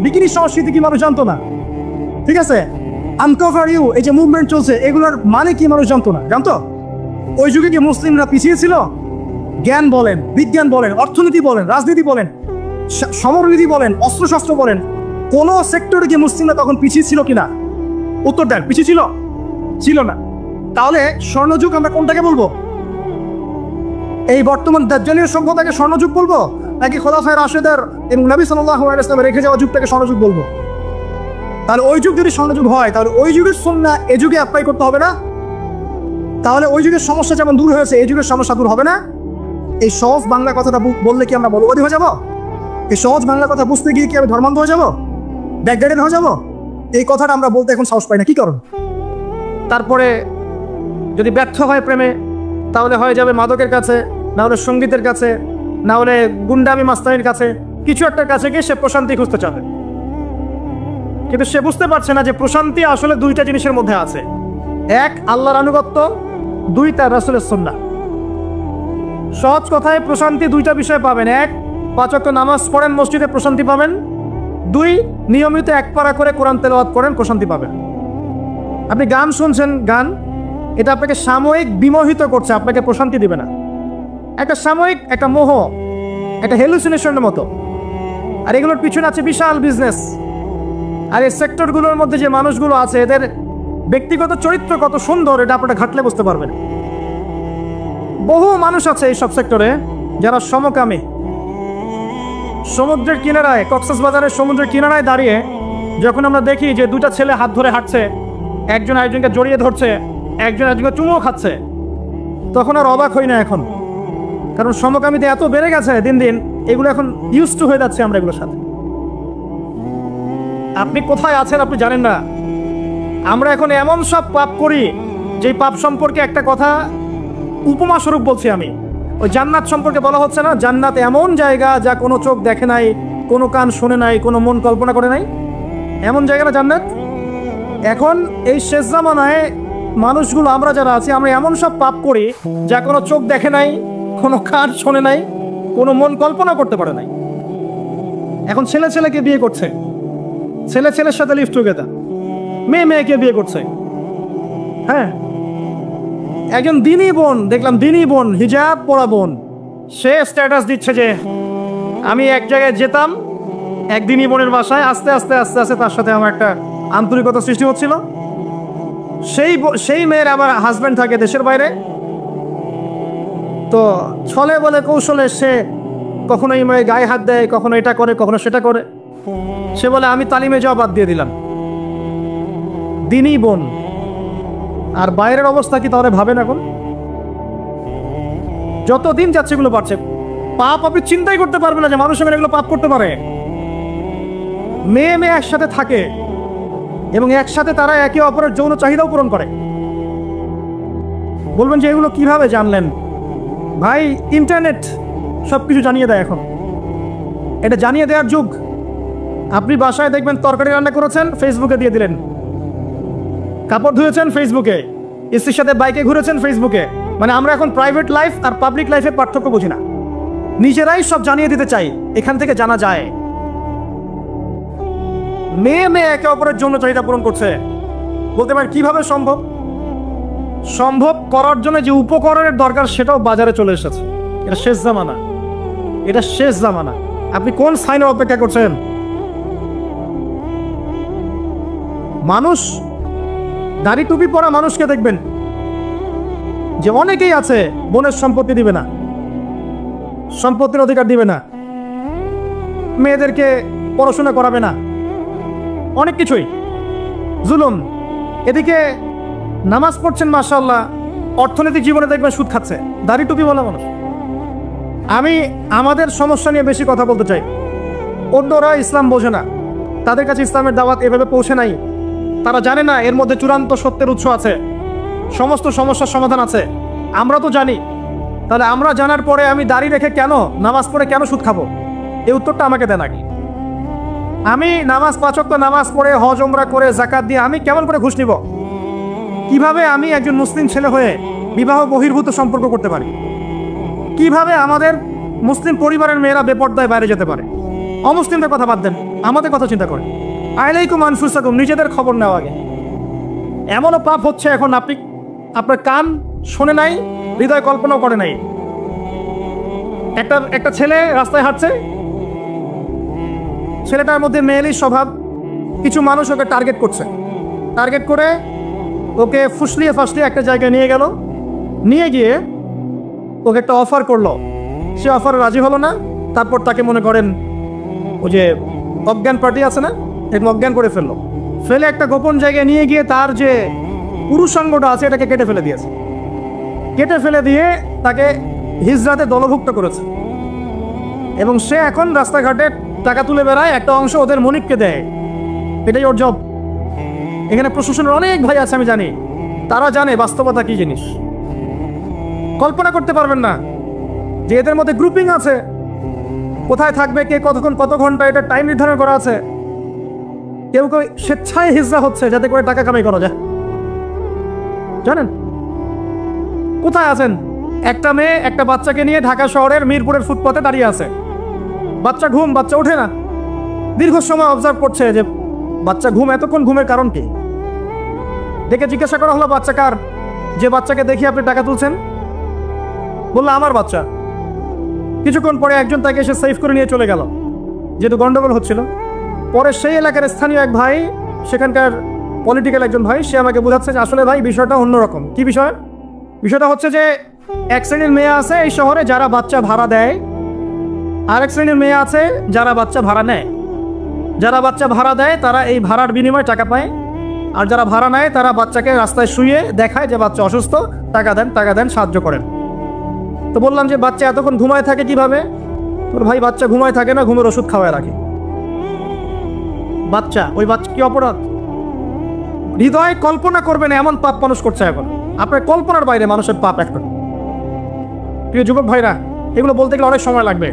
বিকিনি সংস্কৃতি কি মানুষ জানতো না, ঠিক আছে? আনকভার ইউ, এই যে মুভমেন্ট চলছে, এগুলোর মানে কি মানুষ জানতো না? জানতো? ওই যুগে কি মুসলিমরা পিছিয়ে ছিল? জ্ঞান বলেন, বিজ্ঞান বলেন, অর্থনীতি বলেন, রাজনীতি বলেন, সমরনীতি বলেন, অস্ত্রশস্ত্র বলেন, কোন সেক্টরে কি মুসলিমরা তখন পিছিয়ে ছিল কিনা? উত্তর দেন, পিছিয়ে ছিল না। তাহলে স্বর্ণযুগ আমরা কোনটাকে বলবো? এই বর্তমান দাজ্জালীয় সভ্যতাকে স্বর্ণযুগ বলবো, নাকি খোলাফায়ে রাশিদার এবং নবী সাল্লাল্লাহু আলাইহি ওয়াসাল্লাম রেখে যাওয়া যুগটাকে স্বর্ণযুগ বলবো? তাহলে ওই যুগ যদি স্বর্ণযুগ হয়, তাহলে ওই যুগের সুন্নাহ এই যুগে অ্যাপ্লাই করতে হবে না? তাহলে ওই যুগের সমস্যা যেমন দূর হয়েছে, এই যুগের সমস্যা দূর হবে না? এই সহজ বাংলা কথাটা বললে কি আমরা মৌলবাদী হয়ে যাব? এই সহজ বাংলা কথা বুঝতে গিয়ে কি আমি ধর্মান্ধ হয়ে যাব, ব্যাকডেটেড হয়ে যাব? এই কথাটা আমরা বলতে এখন সাহস পাই না, কি কারণ? তারপরে যদি ব্যর্থ হয় প্রেমে, তাহলে হয়ে যাবে মাদকের কাছে, না হলে সঙ্গীতের কাছে, না হলে গুন্ডামি মাস্তানির কাছে, কিছু একটার কাছে গিয়ে সে প্রশান্তি খুঁজতে চাবে। কিন্তু সে বুঝতে পারছে না যে প্রশান্তি আসলে 2টা জিনিসের মধ্যে আছে, 1 আল্লাহর আনুগত্য, 2 তার রাসূলের সুন্নাহ। সহজ কথায় প্রশান্তি 2টা বিষয় পাবেন। 1, 5 ওয়াক্ত নামাজ পড়েন, মসজিদে প্রশান্তি পাবেন। 2, নিয়মিত 1 পারা করে কোরআন তেলাওয়াত করেন, প্রশান্তি পাবেন। আপনি গান শুনছেন, গান এটা আপনাকে সাময়িক বিমোহিত করছে, আপনাকে প্রশান্তি দিবে না। একটা সাময়িক একটা মোহ, একটা হেলুসিনেশনের মতো। আর এগুলোর পিছনে আছে বিশাল বিজনেস। আর এই সেক্টরগুলোর মধ্যে যে মানুষগুলো আছে, এদের ব্যক্তিগত চরিত্র কত সুন্দর, এটা আপনারা ঘাটলে বুঝতে পারবেন। বহু মানুষ আছে এই সব সেক্টরে যারা সমকামী। সমুদ্রের কিনারায়, কক্সবাজারের সমুদ্রের কিনারায় দাঁড়িয়ে যখন আমরা দেখি যে দুটা ছেলে হাত ধরে হাঁটছে, একজন আরেকজনকে জড়িয়ে ধরছে, একজন আরেকজনকে চুমো খাচ্ছে, তখন আর অবাক হই না এখন। কারণ সমকামিতা এত বেড়ে গেছে দিন দিন, এগুলো এখন ইউজ টু হয়ে যাচ্ছে আমরা এগুলোর সাথে। আপনি কোথায় আছেন আপনি জানেন না। আমরা এখন এমন সব পাপ করি, যে পাপ সম্পর্কে একটা কথা উপমা স্বরূপ বলছি আমি। ওই জান্নাত সম্পর্কে বলা হচ্ছে না, জান্নাত এমন জায়গা যা কোনো চোখ দেখে নাই, কোনো কান শোনে নাই, কোনো মন কল্পনা করে নাই, এমন জায়গা না জান্নাত। এখন এই শেষ জামানায় মানুষগুলো, আমরা যারা আছি, আমরা এমন সব পাপ করি যা কোনো চোখ দেখে নাই, কোনো কান শোনে নাই, কোনো মন কল্পনা করতে পারে নাই। এখন ছেলে ছেলেকে বিয়ে করছে, ছেলে ছেলের সাথে লিভ টুগেদার, মেয়ে মেয়েকে বিয়ে করছে। হ্যাঁ, একজন দিনী বোন দেখলাম, দিনী বোন, হিজাব পরা বোন, সে স্ট্যাটাস দিচ্ছে যে আমি এক জায়গায় যেতাম এক দিনী বোনের বাসায়, আস্তে আস্তে আস্তে আস্তে তার সাথে আমার একটা আন্তরিকতা সৃষ্টি হচ্ছিল। সেই মেয়ের আবার হাজব্যান্ড থাকে দেশের বাইরে, তো ছলে বলে কৌশলে সে কখনো এই মেয়ে গায়ে হাত দেয়, কখনো এটা করে, কখনো সেটা করে। সে বলে আমি তালিমে যাওয়া বাদ দিয়ে দিলাম। দিনী বোন, আর বাইরের অবস্থা কি তাহলে ভাবেন? এখন যতদিন যাচ্ছে এগুলো বাড়ছে। পাপ আপনি চিন্তাই করতে পারবেন না যে মানুষ এগুলো পাপ করতে পারে। মেয়ে মেয়ে একসাথে থাকে এবং একসাথে তারা একে অপরের যৌন চাহিদাও পূরণ করে। বলবেন যে এগুলো কিভাবে জানলেন? ভাই, ইন্টারনেট সবকিছু জানিয়ে দেয় এখন। এটা জানিয়ে দেওয়ার যুগ। আপনি বাসায় দেখবেন তরকারি রান্না করেছেন, ফেসবুকে দিয়ে দিলেন। কাপড় ধুয়েছেন, ফেসবুকে। স্ত্রীর সাথে বাইকে ঘুরেছেন, ফেসবুকে। মানে আমরা এখন প্রাইভেট লাইফ আর পাবলিক লাইফের পার্থক্য বুঝি না, নিজেরাই সব জানিয়ে দিতে চাই। এখান থেকে জানা যায় মেয়ে মেয়ে একে অপরের জন্য চাহিদা পূরণ করছে। বলতে পারেন কিভাবে সম্ভব? সম্ভব করার জন্য যে উপকরণের দরকার সেটাও বাজারে চলে এসেছে। এটা শেষ জামানা, এটা শেষ জামানা। আপনি কোন সাইনের অপেক্ষা করছেন? মানুষ, দাড়ি টুপি পরা মানুষকে দেখবেন যে অনেকেই আছে বোনের সম্পত্তি দিবে না, সম্পত্তির অধিকার দিবে না, মেয়েদেরকে পড়াশোনা করাবে না, অনেক কিছুই জুলুম। এদিকে নামাজ পড়ছেন মাশাআল্লাহ, অর্থনৈতিক জীবনে দেখবেন সুদ খাচ্ছে, দাড়ি টুপি বলা মানুষ। আমি আমাদের সমস্যা নিয়ে বেশি কথা বলতে চাই। অন্যরা ইসলাম বোঝে না, তাদের কাছে ইসলামের দাওয়াত এভাবে পৌঁছে নাই। তারা জানে না এর মধ্যে চূড়ান্ত সত্যের উৎস আছে, সমস্ত সমস্যার সমাধান আছে। আমরা তো জানি। তাহলে আমরা জানার পরে আমি দাড়ি রেখে কেন, নামাজ পড়ে কেন সুদ খাবো? এই উত্তরটা আমাকে দেন আগে। আমি নামাজ, 5 ওয়াক্ত নামাজ পড়ে, হজ ওমরা করে, যাকাত দিয়ে আমি কেমন করে ঘুষ নিব? কিভাবে আমি একজন মুসলিম ছেলে হয়ে বিবাহ বহির্ভূত সম্পর্ক করতে পারি? কিভাবে আমাদের মুসলিম পরিবারের মেয়েরা বেপর্দায় বাইরে যেতে পারে? অমুসলিমদের কথা বাদ দেন, আমাদের কথা চিন্তা করে। আলাইকুম আনফুসাকুম, নিজেদের খবর নেওয়া আগে। এমনও পাপ হচ্ছে এখন, আপনি আপনার কান শোনে নাই, হৃদয় কল্পনাও করে নাই। একটা ছেলে রাস্তায় হাঁটছে, ছেলেটার মধ্যে মেয়েলি স্বভাব। কিছু মানুষ ওকে টার্গেট করছে, টার্গেট করে ওকে ফুসলিয়ে ফাসলিয়ে একটা জায়গায় নিয়ে গেল। নিয়ে গিয়ে ওকে একটা অফার করলো, সে অফারে রাজি হলো না। তারপর তাকে মনে করেন ওই যে অজ্ঞান পার্টি আছে না, এরকম অজ্ঞান করে ফেললো। ফেলে একটা গোপন জায়গায় নিয়ে গিয়ে তার যে পুরুষাঙ্গটা আছে এটাকে কেটে ফেলে দিয়েছে। কেটে ফেলে দিয়ে তাকে হিজরাতে দলভুক্ত করেছে এবং সে এখন রাস্তাঘাটে টাকা তুলে বেড়ায়, একটা অংশ ওদের মনিককে দেয়। এটাই ওর জব। এখানে প্রশাসনের অনেক ভাই আছে, আমি জানি, তারা জানে বাস্তবতা কি জিনিস। কল্পনা করতে পারবেন না যে এদের মধ্যে গ্রুপিং আছে, কোথায় থাকবে কে, কতক্ষণ, কত ঘন্টা, এটা টাইম নির্ধারণ করা আছে। কেউ কেউ স্বেচ্ছায় হিজরা হচ্ছে যাতে করে টাকা কামাই করা যায়। জানেন কোথায় আছেন? একটা মেয়ে একটা বাচ্চাকে নিয়ে ঢাকা শহরের মিরপুরের ফুটপাতে দাঁড়িয়ে আছে। বাচ্চা ঘুম, বাচ্চা ওঠে না। দীর্ঘ সময় অবজার্ভ করছে যে বাচ্চা ঘুম, এতক্ষণ ঘুমের কারণ কি? দেখে জিজ্ঞাসা করা হলো বাচ্চা কার? যে বাচ্চাকে দেখি আপনি টাকা তুলছেন। বললো আমার বাচ্চা। কিছুক্ষণ পরে একজন তাকে এসে সেভ করে নিয়ে চলে গেল, যেহেতু গন্ডগোল হচ্ছিল। পরে সেই এলাকার স্থানীয় এক ভাই, সেখানকার পলিটিক্যাল একজন ভাই, সে আমাকে বোঝাচ্ছে যে আসলে ভাই বিষয়টা অন্যরকম। কি বিষয়? বিষয়টা হচ্ছে যে এক শ্রেণীর মেয়ে আছে এই শহরে যারা বাচ্চা ভাড়া দেয়, আরেক শ্রেণীর মেয়ে আছে যারা বাচ্চা ভাড়া নেয়। যারা বাচ্চা ভাড়া দেয় তারা এই ভাড়ার বিনিময়ে টাকা পায়, আর যারা ভাড়া নেয় তারা বাচ্চাকে রাস্তায় শুয়ে দেখায় যে বাচ্চা অসুস্থ, টাকা দেন, সাহায্য করেন। তো বললাম যে বাচ্চা এতক্ষণ ঘুমায় থাকে কিভাবে? তোর ভাই বাচ্চা ঘুমায় থাকে না, ঘুমের ওষুধ খাওয়ায় রাখে। ওই বাচ্চা কি অপরাধ? হৃদয় কল্পনা করবেন এমন পাপ মানুষ করছে এখন। আপনার কল্পনার বাইরে মানুষের পাপ একটা। প্রিয় যুবক ভাইরা, এগুলো বলতে গেলে অনেক সময় লাগবে।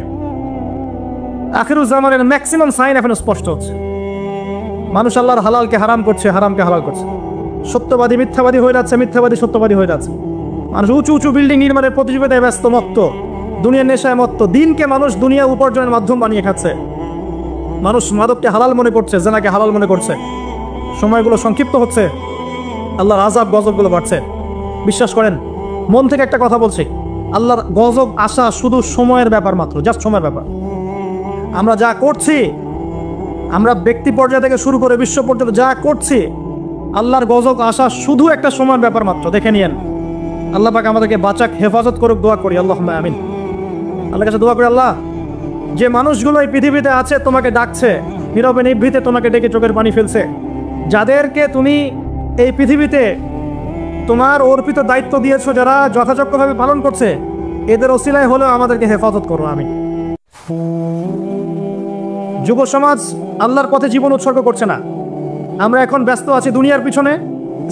আখিরুজ্জামানের ম্যাক্সিমাম সাইন এখন স্পষ্ট হচ্ছে। মানুষ আল্লাহর হালালকে হারাম করছে, হারামকে হালাল করছে। সত্যবাদী মিথ্যাবাদী হয়ে যাচ্ছে, মিথ্যাবাদী সত্যবাদী হয়ে যাচ্ছে। মানুষ উঁচু উঁচু বিল্ডিং নির্মাণের প্রতিযোগিতায় ব্যস্ত, মত্ত, দুনিয়ার নেশায় মত্ত। দিনকে মানুষ দুনিয়া উপার্জনের মাধ্যম বানিয়ে খাচ্ছে। মানুষ মাদককে হালাল মনে করছে, জেনাকে হালাল মনে করছে। সময়গুলো সংক্ষিপ্ত হচ্ছে, আল্লাহর আযাব গজবগুলো বাড়ছে। বিশ্বাস করেন, মন থেকে একটা কথা বলছি, আল্লাহর গজব আসা শুধু সময়ের ব্যাপার মাত্র, জাস্ট সময়ের ব্যাপার। আমরা যা করছি, আমরা ব্যক্তি পর্যায় থেকে শুরু করে বিশ্ব পর্যন্ত যা করছি, আল্লাহর গজব আসা শুধু একটা সময়ের ব্যাপার মাত্র। দেখে নিয়েন। আল্লাহ পাক আমাদেরকে বাঁচাক, হেফাজত করুক, দোয়া করি। আল্লাহুম্মা আমিন। আল্লাহর কাছে দোয়া করি, আল্লাহ, যে মানুষগুলো এই পৃথিবীতে আছে তোমাকে ডাকছে, নীরবে নিভৃতে তোমাকে ডেকে চোখের পানি ফেলছে, যাদেরকে তুমি এই পৃথিবীতে তোমার অর্পিত দায়িত্ব দিয়েছো, যারা যথাযোগ্যভাবে পালন করছে, এদের ওসিলায় হলেও আমাদেরকে হেফাজত করো। আমি যুব সমাজ আল্লাহর পথে জীবন উৎসর্গ করছে না। আমরা এখন ব্যস্ত আছি দুনিয়ার পিছনে,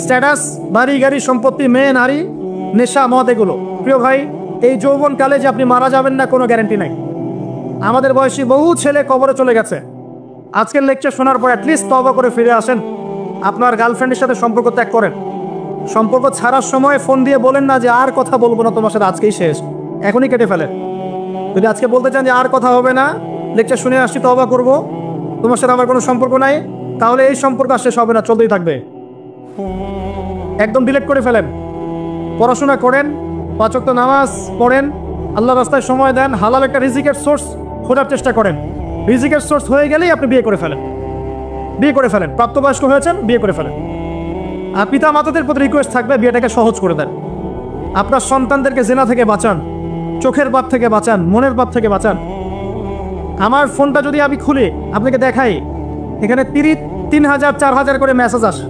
স্ট্যাটাস, বাড়ি গাড়ি, সম্পত্তি, মেয়ে, নারী, নেশা, মদ, এগুলো। প্রিয় ভাই, এই যৌবনকালে যে আপনি মারা যাবেন না কোনো গ্যারান্টি নাই। আমাদের বয়সী বহু ছেলে কবরে চলে গেছে। আজকের লেকচার শোনার পর অ্যাটলিস্ট তওবা করে ফিরে আসেন। আপনার গার্লফ্রেন্ডের সাথে সম্পর্ক ত্যাগ করেন। সম্পর্ক ছাড়ার সময় ফোন দিয়ে বলেন না যে আর কথা বলবো না তোমার সাথে, আজকেই শেষ, এখনই কেটে ফেলেন। যদি আজকে বলতে চান যে আর কথা হবে না, লেকচার শুনে আসছি, তওবা করবো, তোমার সাথে আমার কোনো সম্পর্ক নাই, তাহলে এই সম্পর্ক আর শেষ হবে না, চলতেই থাকবে। একদম ডিলিট করে ফেলেন। পড়াশোনা করেন, 5 ওয়াক্ত নামাজ পড়েন, আল্লাহর রাস্তায় সময় দেন, হালাল একটা রিজিকের সোর্স খোঁজার চেষ্টা করেন। রিজিকের সোর্স হয়ে গেলেই আপনি বিয়ে করে ফেলেন। প্রাপ্তবয়স্ক হয়েছেন, বিয়ে করে ফেলেন। আর পিতা মাতাদের প্রতি রিকোয়েস্ট থাকবে, বিয়েটাকে সহজ করে দেন। আপনার সন্তানদেরকে জিনা থেকে বাঁচান, চোখের পাপ থেকে বাঁচান, মনের পাপ থেকে বাঁচান। আমার ফোনটা যদি আমি খুলি আপনাকে দেখাই, এখানে 3,000 4,000 করে মেসেজ আসে।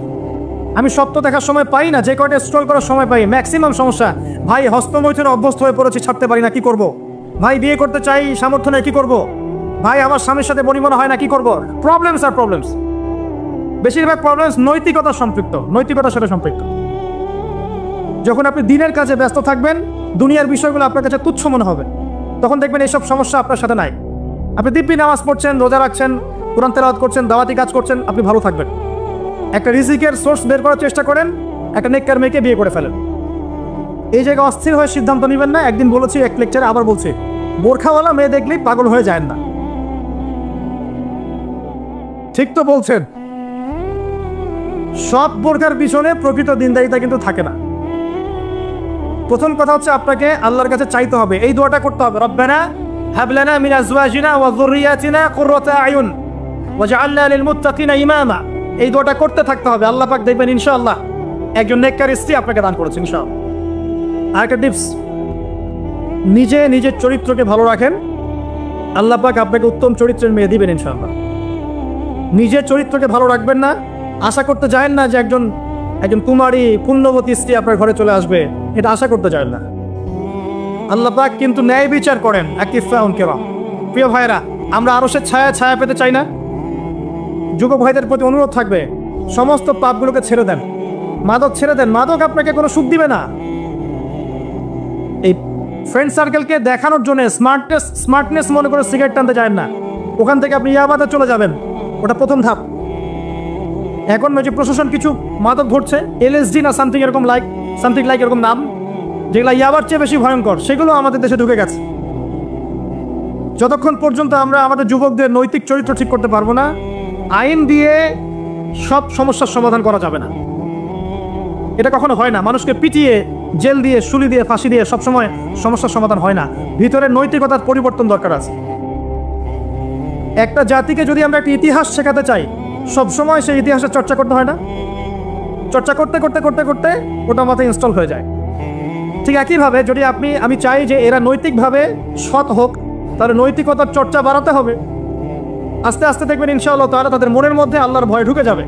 আমি সব তো দেখার সময় পাই না, যে কয়টা স্ক্রল করার সময় পাই। ম্যাক্সিমাম সমস্যা, ভাই হস্তমৈথুনে অভ্যস্ত হয়ে পড়েছি, ছাড়তে পারি না, কি করব? ভাই বিয়ে করতে চাই, সামর্থ্য নেই, কি করব? ভাই আমার স্বামীর সাথে বনিবনা হয় না, কি করব? প্রবলেমস। বেশিরভাগ প্রবলেমস নৈতিকতার সাথে সম্পৃক্ত। যখন আপনি দিনের কাজে ব্যস্ত থাকবেন, দুনিয়ার বিষয়গুলো আপনার কাছে তুচ্ছ মনে হবে, তখন দেখবেন এইসব সমস্যা আপনার সাথে নাই। আপনি দিব্যি নামাজ পড়ছেন, রোজা রাখছেন, কোরআন তেলাওয়াত করছেন, দাওয়াতি কাজ করছেন, আপনি ভালো থাকবেন। একটা রিজিকের সোর্স বের করার চেষ্টা করেন, একটা নেককার মেয়েকে বিয়ে করে ফেলেন। এই জায়গায় অস্থির হয়ে সিদ্ধান্ত নেবেন না। একদিন বলেছি এক লেকচারে, আবার বলছি, বোরখাওয়ালা মেয়ে দেখলেই পাগল হয়ে যায় না। ঠিক তো বলছেন। সব বোরখার পিছনে প্রকৃত দিনদারিতা কিন্তু থাকে না। প্রথম কথা হচ্ছে আপনাকে আল্লাহর কাছে চাইতে হবে, এই দোয়াটা করতে হবে, রব্বানা হাব লানা মিন আজওয়াজিনা ওয়া যুররিয়াতিনা কুররাতা আয়ুন ওয়াজআলনা লিল মুত্তাকিনা ইমামা। এই দোয়াটা করতে থাকতে হবে। আল্লাহ পাক দেখবেন ইনশাআল্লাহ একজন নেককার স্ত্রী আপনাকে দান করেছেন ইনশাআল্লাহ। আরেকটা টিপস, নিজের চরিত্রকে ভালো রাখেন, আল্লাহ পাক আপনাকে উত্তম চরিত্রের মেয়ে দিবেন ইনশাআল্লাহ। নিজের চরিত্রকে ভালো রাখবেন না, আশা করতে যায়েন না যে একজন কুমারী পুণ্যবতী স্ত্রী আপনার ঘরে চলে আসবে, এটা আশা করতে যায়েন না। আল্লাহ পাক কিন্তু ন্যায় বিচার করেন। প্রিয় ভাইরা, আমরা আরশের ছায়া পেতে চাই না? যুবক ভাইদের প্রতি অনুরোধ থাকবে, সমস্ত পাপগুলোকে ছেড়ে দেন, মাদক ছেড়ে দেন। মাদক আপনাকে কোনো সুখ দিবে না। এই ফ্রেন্ড সার্কেলকে দেখানোর জন্য স্মার্টনেস মনে করে সিগারেট টানতে যায় না, ওখান থেকে আপনি ইয়াবাতে চলে যাবেন, ওটা প্রথম ধাপ। এখন যে প্রশাসন কিছু মাদক ধরছে, LSD না সামথিং লাইক এরকম নাম, যেগুলো ইয়াবার চেয়ে বেশি ভয়ঙ্কর, সেগুলো আমাদের দেশে ঢুকে গেছে। যতক্ষণ পর্যন্ত আমরা আমাদের যুবকদের নৈতিক চরিত্র ঠিক করতে পারবো না, আইন দিয়ে সব সমস্যার সমাধান করা যাবে না। এটা কখনো হয় না। মানুষকে পিটিয়ে, জেল দিয়ে, শুলি দিয়ে, ফাঁসি দিয়ে সবসময় সমস্যার সমাধান হয় না। ভিতরে নৈতিকতার পরিবর্তন দরকার আছে। একটা জাতিকে যদি আমরা একটা ইতিহাস শেখাতে চাই, সবসময় সেই ইতিহাসের চর্চা করতে হয় না? চর্চা করতে করতে করতে করতে ওটা মাথায় ইনস্টল হয়ে যায়। ঠিক একইভাবে যদি আমি চাই যে এরা নৈতিকভাবে সৎ হোক, তাহলে নৈতিকতার চর্চা বাড়াতে হবে। আস্তে আস্তে দেখবেন ইনশাআল্লাহ তাআলা তাদের মনের মধ্যে আল্লাহর ভয় ঢুকে যাবে।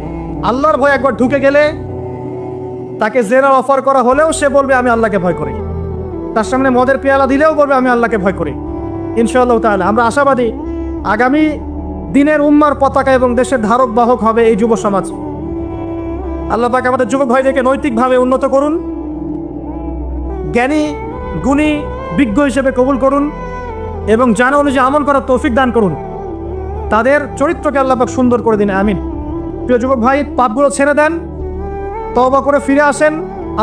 আল্লাহর ভয় একবার ঢুকে গেলে তাকে জেনার অফার করা হলেও সে বলবে আমি আল্লাহকে ভয় করি। তার সামনে মদের পেয়ালা দিলেও বলবে আমি আল্লাহকে ভয় করি। ইনশাআল্লাহ তাআলা আমরা আশাবাদী আগামী দিনের উম্মার পতাকা এবং দেশের ধারক বাহক হবে এই যুব সমাজ। আল্লাহ পাক আমাদের যুবক ভাইদেরকে নৈতিকভাবে উন্নত করুন, জ্ঞানী গুণী বিজ্ঞ হিসেবে কবুল করুন এবং জানা অনুযায়ী আমল করার তৌফিক দান করুন। তাদের চরিত্রকে আল্লাহ পাক সুন্দর করে দিন, আমিন। প্রিয় যুবক ভাই, পাপগুলো ছেড়ে দেন, তওবা করে ফিরে আসেন।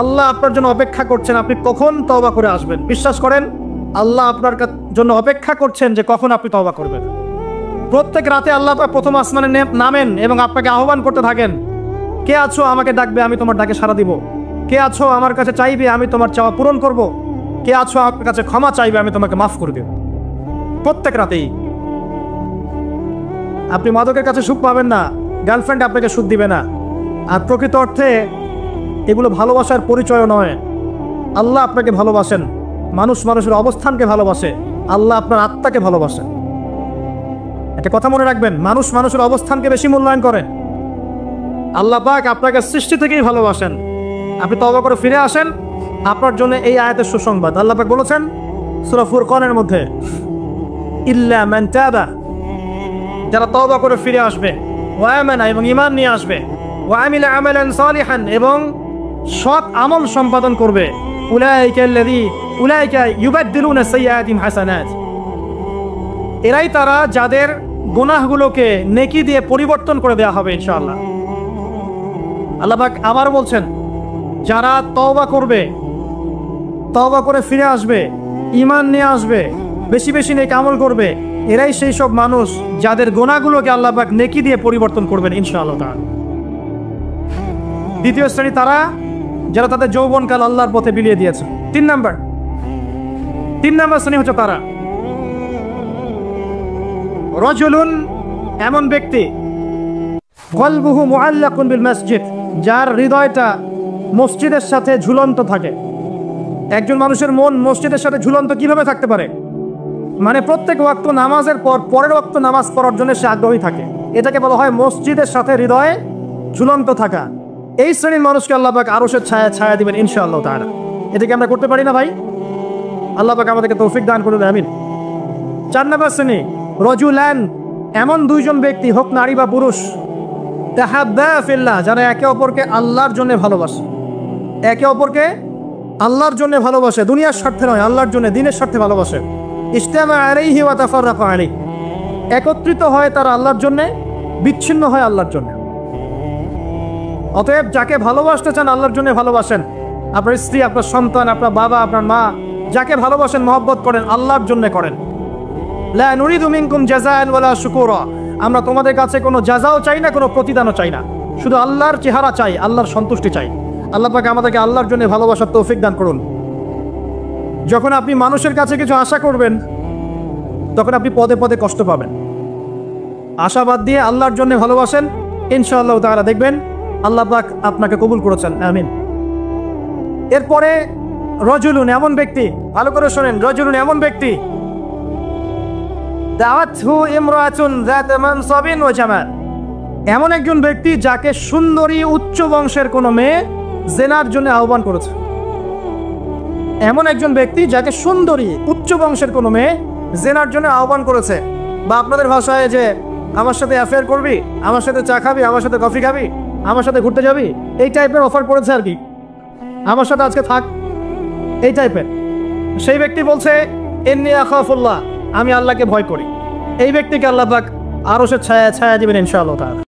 আল্লাহ আপনার জন্য অপেক্ষা করছেন, আপনি কখন তওবা করে আসবেন। বিশ্বাস করেন আল্লাহ আপনার জন্য অপেক্ষা করছেন যে কখন আপনি তওবা করবেন। প্রত্যেক রাতে আল্লাহ পাক প্রথম আসমানে নামেন এবং আপনাকে আহ্বান করতে থাকেন, কে আছো আমাকে ডাকবে, আমি তোমার ডাকে সাড়া দিব। কে আছো আমার কাছে চাইবে, আমি তোমার চাওয়া পূরণ করব। কে আছো আমার কাছে ক্ষমা চাইবে, আমি তোমাকে মাফ করে দেব। প্রত্যেক রাতেই। আপনি মাদকের কাছে সুখ পাবেন না, গার্লফ্রেন্ড আপনাকে সুখ দিবে না। আর প্রকৃত অর্থে এগুলো ভালোবাসার পরিচয় নয়। আল্লাহ আপনাকে ভালোবাসেন, মানুষ মানুষের অবস্থানকে ভালোবাসে, আল্লাহ আপনার আত্মাকে ভালোবাসেন। একটা কথা মনে রাখবেন, মানুষ মানুষের অবস্থানকে বেশি মূল্যায়ন করে। আল্লাহ পাক আপনাকে সৃষ্টি থেকেই ভালোবাসেন। আপনি তওবা করে ফিরে আসেন, আপনার জন্য এই আয়াতের সুসংবাদ। আল্লাহ পাক বলেছেন সূরা ফুরকানের মধ্যে, ইল্লা মান তাবা, যারা তওবা করে ফিরে আসবে, ওয়া আমানা এবং ঈমান নিয়ে আসবে, ওয়া আমিলা আমালান সালিহান এবং সৎ আমল সম্পাদন করবে, উলাইকা ইউবাদদিলুনা সাইয়্যাতিহিম হাসানাত, এরাই তারা যাদের গুনাহগুলোকে নেকি দিয়ে পরিবর্তন করে দেওয়া হবে ইনশাআল্লাহ। আল্লাহ পাক আবার বলছেন, যারা তওবা করবে, তওবা করে ফিরে আসবে, ঈমান নিয়ে আসবে, বেশি বেশি নেক আমল করবে, এরাই সেই সব মানুষ যাদের গুনাহগুলোকে আল্লাহ পাক নেকি দিয়ে পরিবর্তন করবেন ইনশাআল্লাহ তাআলা। দ্বিতীয় শ্রেণী তারা যারা তাদের যৌবনকাল আল্লাহর পথে বিলিয়ে দিয়েছে। তিন নাম্বার শ্রেণী হচ্ছে তারা রাজুলুন, এমন ব্যক্তি কলবুহু মুআল্লাকুন বিল মসজিদ, যার হৃদয়টা মসজিদের সাথে ঝুলন্ত থাকে। একজন মানুষের মন মসজিদের সাথে ঝুলন্ত কিভাবে থাকতে পারে? মানে প্রত্যেক ওয়াক্ত নামাজের পর পরের ওয়াক্ত নামাজ পড়ার জন্য সে আগ্রহী থাকে। এটাকে বলা হয় মসজিদের সাথে হৃদয় ঝুলন্ত থাকা। এই শ্রেণীর মানুষকে আল্লাহ পাক আরশের ছায়া দিবেন ইনশাআল্লাহ তাআলা। এটাকে আমরা করতে পারি না ভাই? আল্লাহ পাক আমাদেরকে তৌফিক দান করুন, আমিন। 4 নম্বর শ্রেণী রাজুলান, এমন দুইজন ব্যক্তি, হোক নারী বা পুরুষ, তাহাব্বা ফিল্লাহ, যারা একে অপরকে আল্লাহর জন্য ভালোবাসে। একে অপরকে আল্লাহর জন্য ভালোবাসে, দুনিয়ার স্বার্থে নয়, আল্লাহর জন্য, দ্বীনের স্বার্থে ভালোবাসে। ইজতামা আলাইহি ওয়া তাফাররাকা আলাইহি, একত্রিত হয় তারা আল্লাহর জন্য, বিচ্ছিন্ন হয় আল্লাহর জন্য। অতএব যাকে ভালোবাসতে চান আল্লাহর জন্য ভালোবাসেন। আপনার স্ত্রী, আপনার সন্তান, আপনার বাবা, আপনার মা, যাকে ভালোবাসেন, মহব্বত করেন, আল্লাহর জন্য করেন। লা নুরিদু মিনকুম জাযাআন ওয়ালা শুকুরা, আমরা তোমাদের কাছে কোনো জাযাও চাই না, কোনো প্রতিদানও চাই না, শুধু আল্লাহর চেহারা চাই, আল্লাহর সন্তুষ্টি চাই। আল্লাহ পাক আমাদেরকে আল্লাহর জন্য ভালোবাসার তৌফিক দান করুন। যখন আপনি মানুষের কাছে কিছু আশা করবেন, তখন আপনি পদে পদে কষ্ট পাবেন। আশাবাদ দিয়ে আল্লাহর জন্য ভালোবাসেন, ইনশাআল্লাহ তাআলা দেখবেন আল্লাহ পাক আপনাকে কবুল করেছেন, আমিন। এরপরে রাজুলুন, এমন ব্যক্তি, ভালো করে শোনেন, রাজুলুন এমন ব্যক্তি, দাওয়াতহু ইমরাতুন যাত মানসাবিন ওয়া জামাল, এমন একজন ব্যক্তি যাকে সুন্দরী উচ্চ বংশের কোনো মেয়ে জেনার জন্য আহ্বান করেছে। এমন একজন ব্যক্তি যাকে সুন্দরী উচ্চ বংশের কোনো মেয়ে জেনার জন্য আহ্বান করেছে, বা আপনাদের ভাষায় যে আমার সাথে অ্যাফেয়ার করবি, আমার সাথে চা খাবি, আমার সাথে কফি খাবি, আমার সাথে ঘুরতে যাবি, এই টাইপের অফার করেছে আর কি, আমার সাথে আজকে থাক, এই টাইপের। সেই ব্যক্তি বলছে ইন্নী আখাফুল্লাহ, আমি আল্লাহকে ভয় করি। এই ব্যক্তিকে আল্লাহ পাক আরশের ছায়া দিবেন ইনশাআল্লাহ তাআলা।